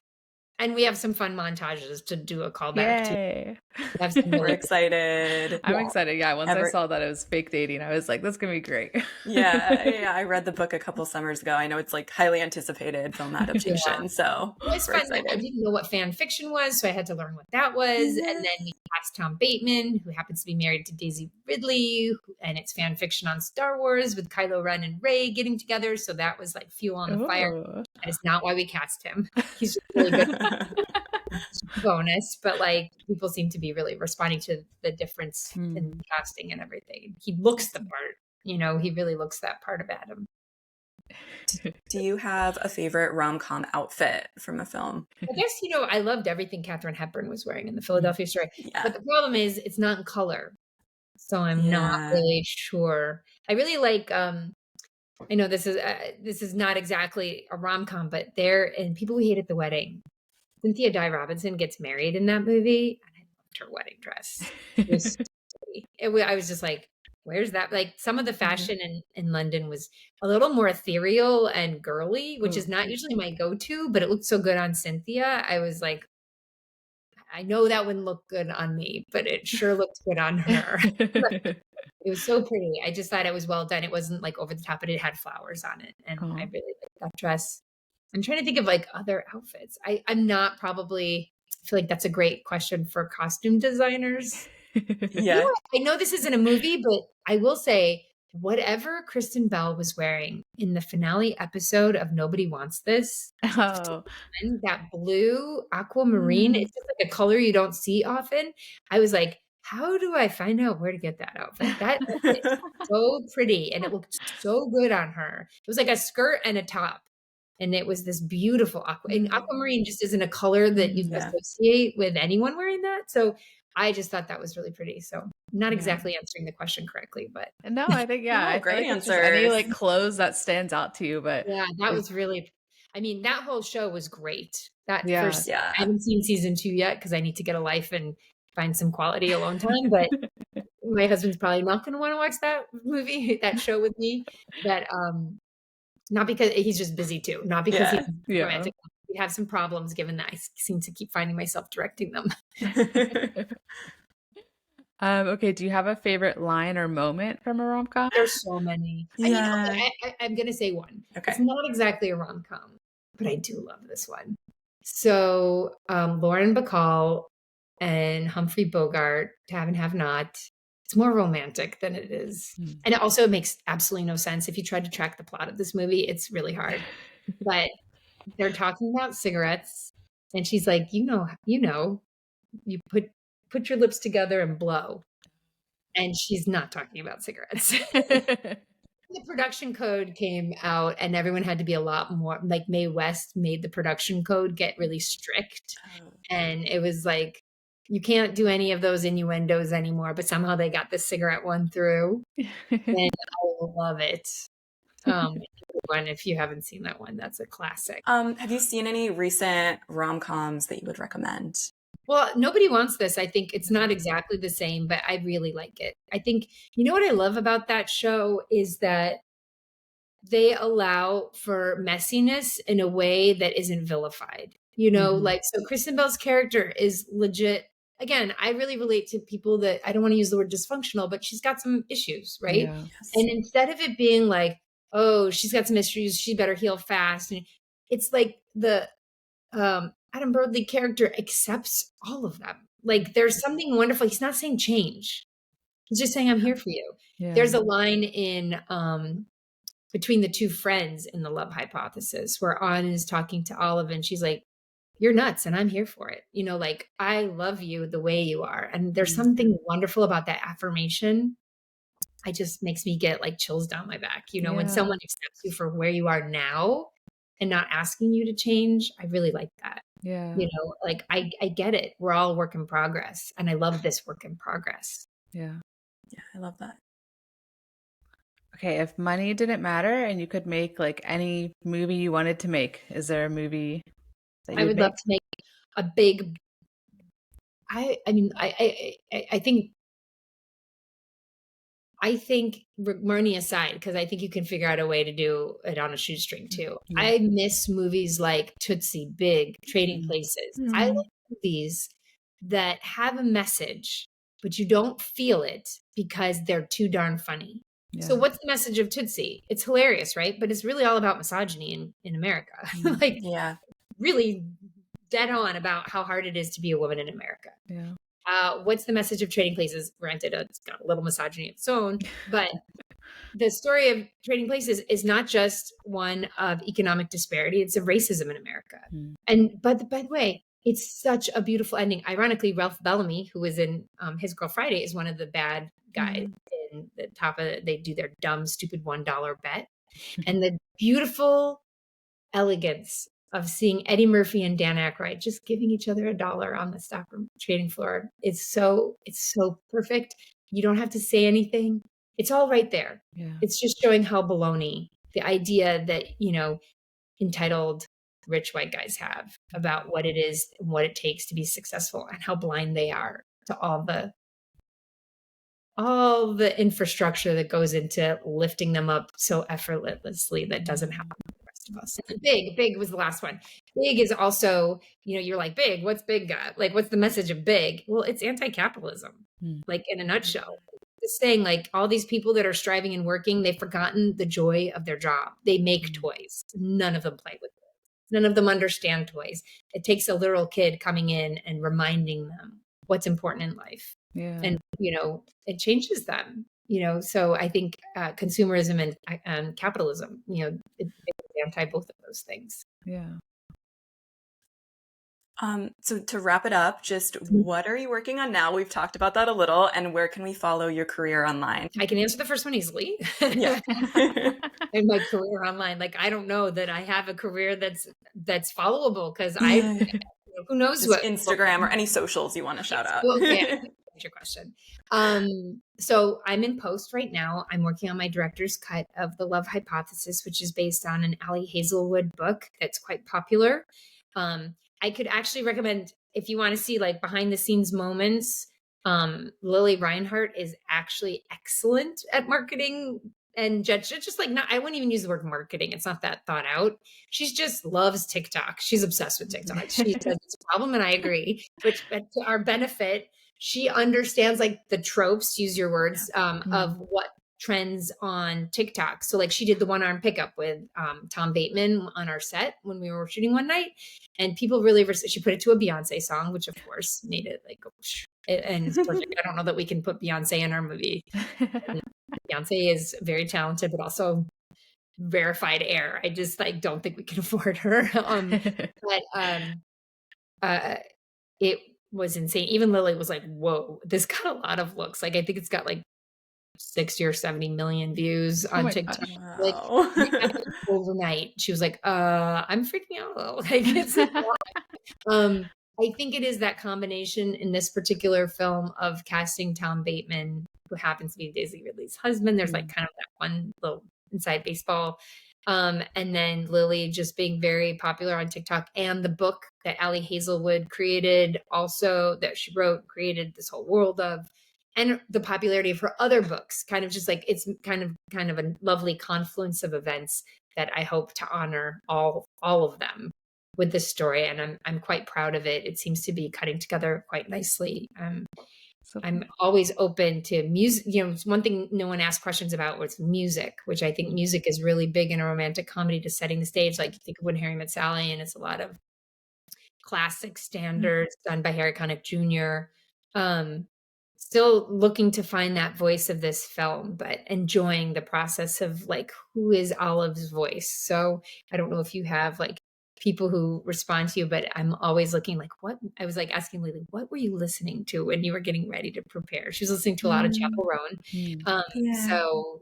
And we have some fun montages to do a callback to. Have some We're really excited. I'm excited. Yeah, once I Ever- saw that it was fake dating, I was like, "That's gonna be great." yeah, I read the book a couple summers ago. I know it's like highly anticipated film adaptation, so It was we're fun. excited. I didn't know what fan fiction was, so I had to learn what that was. And then we cast Tom Bateman, who happens to be married to Daisy Ridley, and it's fan fiction on Star Wars with Kylo Ren and Rey getting together. So that was like fuel on the fire. Ooh. That is not why we cast him. He's just really good. Bonus, but like people seem to be really responding to the difference in casting and everything. He looks the part, he really looks that part of Adam. Do you have a favorite rom-com outfit from a film? I guess, I loved everything Katharine Hepburn was wearing in the Philadelphia Story. Yeah. But the problem is it's not in color. So I'm not really sure. I really like, I know this is not exactly a rom-com, but and People Who Hated the Wedding. Cynthia Dye Robinson gets married in that movie, and I loved her wedding dress. I was just like, where's that? Like some of the fashion in London was a little more ethereal and girly, which is not usually my go-to, but it looked so good on Cynthia. I was like, I know that wouldn't look good on me, but it sure looked good on her. It was so pretty. I just thought it was well done. It wasn't like over the top, but it had flowers on it. And I really liked that dress. I'm trying to think of like other outfits. I'm not probably, I feel like that's a great question for costume designers. Yeah. I know this isn't a movie, but I will say whatever Kristen Bell was wearing in the finale episode of Nobody Wants This, and that blue aquamarine, it's just like a color you don't see often. I was like, how do I find out where to get that outfit? That is so pretty. And it looked so good on her. It was like a skirt and a top. And it was this beautiful aquamarine just isn't a color that you associate with anyone wearing that. So I just thought that was really pretty. So not exactly answering the question correctly, but no, I think great answer. Any like clothes that stands out to you, but yeah, that was really. I mean, that whole show was great. I haven't seen season 2 yet because I need to get a life and find some quality alone time. But my husband's probably not going to want to watch that show with me. But not because he's just busy too, not because he's romantic. We have some problems given that I seem to keep finding myself directing them. Okay, do you have a favorite line or moment from a rom-com? There's so many. Yeah. I'm going to say one. Okay. It's not exactly a rom-com, but I do love this one. So Lauren Bacall and Humphrey Bogart, Have and Have Not. It's more romantic than it is. And it also makes absolutely no sense. If you try to track the plot of this movie, it's really hard. But they're talking about cigarettes. And she's like, you put your lips together and blow. And she's not talking about cigarettes. The production code came out and everyone had to be a lot more, like Mae West made the production code get really strict. And it was like, you can't do any of those innuendos anymore, but somehow they got the cigarette one through. And I love it. If you haven't seen that one, that's a classic. Have you seen any recent rom-coms that you would recommend? Well, Nobody Wants This. I think it's not exactly the same, but I really like it. I think, what I love about that show is that they allow for messiness in a way that isn't vilified. So Kristen Bell's character is legit. Again, I really relate to people that I don't want to use the word dysfunctional, but she's got some issues, right? Yeah. And instead of it being like, oh, she's got some issues, she better heal fast. And it's like the Adam Brody character accepts all of them. Like there's something wonderful. He's not saying change. He's just saying, I'm here for you. Yeah. There's a line in between the two friends in The Love Hypothesis where Anne is talking to Olive and she's like, you're nuts and I'm here for it. Like I love you the way you are. And there's something wonderful about that affirmation. It just makes me get like chills down my back. When someone accepts you for where you are now and not asking you to change, I really like that. Yeah. Like I get it. We're all work in progress. And I love this work in progress. Yeah. Yeah, I love that. Okay, if money didn't matter and you could make like any movie you wanted to make, is there a movie that I would love to make a big I think money aside, because I think you can figure out a way to do it on a shoestring too. Yeah. I miss movies like Tootsie, Big, Trading Places. I like movies that have a message, but you don't feel it because they're too darn funny. Yeah. So what's the message of Tootsie? It's hilarious, right? But it's really all about misogyny in America. Like, Yeah. really dead on about how hard it is to be a woman in America. Yeah. What's the message of Trading Places? Granted, it's got a little misogyny of its own, but the story of Trading Places is not just one of economic disparity, it's of racism in America. And by the way, it's such a beautiful ending. Ironically, Ralph Bellamy, who was in His Girl Friday, is one of the bad guys in the top of, they do their dumb, stupid $1 bet. And the beautiful elegance of seeing Eddie Murphy and Dan Aykroyd just giving each other $1 on the stock trading floor. It's so perfect. You don't have to say anything. It's all right there. Yeah. It's just showing how baloney the idea that, entitled rich white guys have about what it is and what it takes to be successful, and how blind they are to all the infrastructure that goes into lifting them up so effortlessly that doesn't happen for the rest of us. Big was the last one. Big is also, you're like, Big, what's Big got? Like, what's the message of Big? Well, it's anti-capitalism, like in a nutshell. Just saying, like, all these people that are striving and working, they've forgotten the joy of their job. They make toys. None of them play with toys. None of them understand toys. It takes a literal kid coming in and reminding them what's important in life. Yeah. And, it changes them, so I think consumerism and capitalism, it's anti both of those things. Yeah. So to wrap it up, just what are you working on now? We've talked about that a little, and where can we follow your career online? I can answer the first one easily. Yeah. And my career online, like, I don't know that I have a career that's followable, because who knows just what Instagram or any socials you want to shout out. Well, yeah, that's your question. So I'm in post right now. I'm working on my director's cut of The Love Hypothesis, which is based on an Ali Hazelwood book that's quite popular. I could actually recommend, if you want to see like behind the scenes moments, Lily Reinhart is actually excellent at marketing and just like, not, I wouldn't even use the word marketing. It's not that thought out. She just loves TikTok. She's obsessed with TikTok. She says it's a problem, and I agree, which to our benefit, she understands like the tropes, use your words, of what trends on TikTok. So like, she did the one arm pickup with Tom Bateman on our set when we were shooting one night, and people really, she put it to a Beyonce song, which of course made it like, and it's perfect. I don't know that we can put Beyonce in our movie. Beyonce is very talented, but also verified air. I just like don't think we can afford her. It was insane. Even Lily was like, "Whoa, this got a lot of looks." Like, I think it's got like 60 or 70 million views on TikTok. Wow. Like overnight, she was like, "I'm freaking out a little." Like, it's I think it is that combination in this particular film of casting Tom Bateman, who happens to be Daisy Ridley's husband. There's like kind of that one little inside baseball. And then Lily just being very popular on TikTok, and the book that Ali Hazelwood created, also that she wrote, created this whole world of, and the popularity of her other books, kind of just like, it's kind of a lovely confluence of events that I hope to honor all of them with this story. And I'm quite proud of it. It seems to be cutting together quite nicely. I'm always open to music. It's one thing no one asked questions about was music, which I think music is really big in a romantic comedy, to setting the stage. Like, you think of When Harry Met Sally, and it's a lot of classic standards done by Harry Connick Jr. Still looking to find that voice of this film, but enjoying the process of like, who is Olive's voice? So I don't know if you have like people who respond to you, but I'm always looking like, what I was like asking Lily, what were you listening to when you were getting ready to prepare? She was listening to a lot of Chappell Roan. So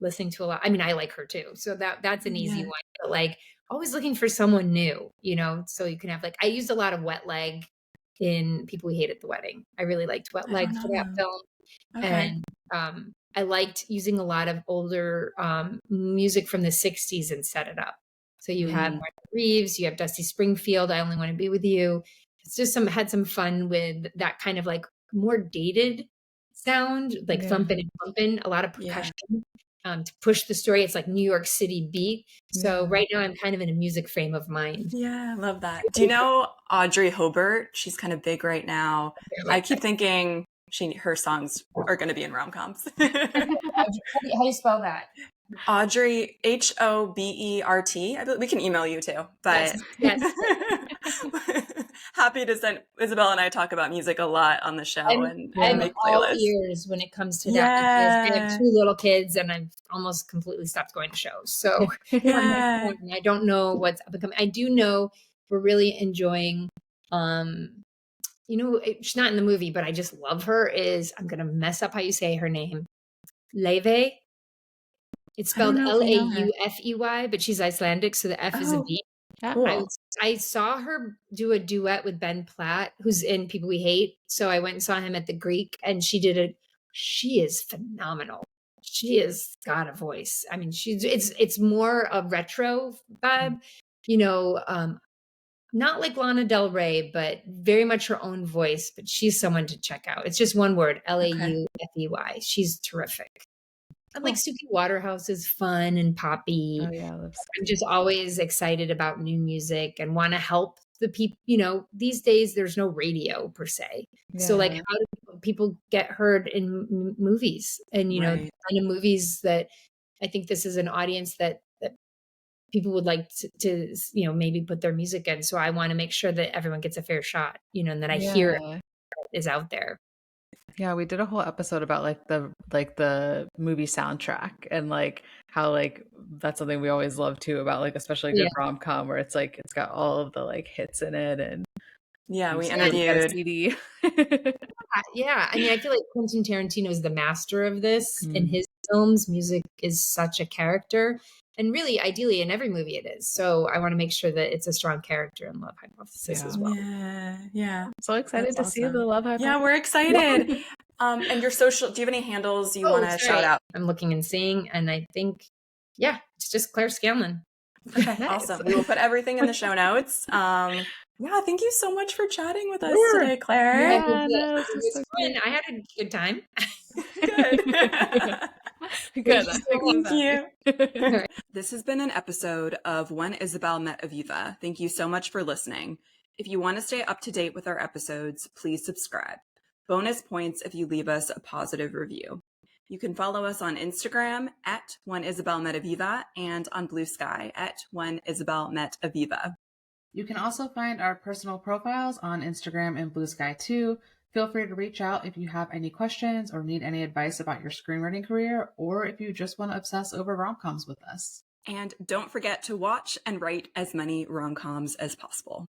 listening to a lot. I mean, I like her too. So that's an easy one, but like always looking for someone new, so you can have like, I used a lot of Wet Leg in People We Hate at the Wedding. I really liked Wet Leg for that film. Okay. And I liked using a lot of older music from the 60s and set it up. So you have Martha Reeves, you have Dusty Springfield, I Only Want to Be With You. It's just had some fun with that kind of like more dated sound, like thumping and pumping, a lot of percussion. to push the story. It's like New York City beat. So right now I'm kind of in a music frame of mind. Yeah, I love that. Do you know Audrey Hobart? She's kind of big right now. I keep thinking her songs are going to be in rom-coms. How do you spell that? Audrey, Hobert. We can email you too, but yes. happy to send. Isabel and I talk about music a lot on the show, I'm make all playlists. ears when it comes to that. I have 2 little kids, and I've almost completely stopped going to shows. So I don't know what's up and coming. I do know we're really enjoying. She's not in the movie, but I just love her. I'm gonna mess up how you say her name. Leve. It's spelled Laufey, but she's Icelandic, so the F is a V. Cool. I saw her do a duet with Ben Platt, who's in People We Hate. So I went and saw him at the Greek, and she is phenomenal. She has got a voice. I mean, it's more a retro vibe, not like Lana Del Rey, but very much her own voice. But she's someone to check out. It's just one word, Laufey. She's terrific. And like Suki Waterhouse is fun and poppy. Oh yeah, I'm just always excited about new music and want to help the people. These days there's no radio per se. Yeah. So like, how do people get heard in movies? And the kind of movies that I think this is an audience that people would like to maybe put their music in. So I want to make sure that everyone gets a fair shot. And that I hear it is out there. Yeah, we did a whole episode about the movie soundtrack and like how like that's something we always love too about like especially a good rom-com where it's like it's got all of the like hits in it and we interviewed CD. Yeah, I mean I feel like Quentin Tarantino is the master of this. In his films, music is such a character. And really, ideally, in every movie it is. So I want to make sure that it's a strong character in Love Hypothesis as well. Yeah. So excited to see the Love Hypothesis. Yeah, we're excited. And your social, do you have any handles you want to shout out? I'm looking and seeing, and I think, it's just Claire Scanlon. Okay, nice. Awesome. We will put everything in the show notes. Thank you so much for chatting with us today, Claire. It was fun. I had a good time. Good. Good. Thank you. This has been an episode of When Isabel Met Aviva. Thank you so much for listening. If you want to stay up to date with our episodes, please subscribe. Bonus points if you leave us a positive review. You can follow us on Instagram at whenisabelmetaviva and on Bluesky at whenisabelmetaviva. You can also find our personal profiles on Instagram and Bluesky too. Feel free to reach out if you have any questions or need any advice about your screenwriting career, or if you just want to obsess over rom-coms with us. And don't forget to watch and write as many rom-coms as possible.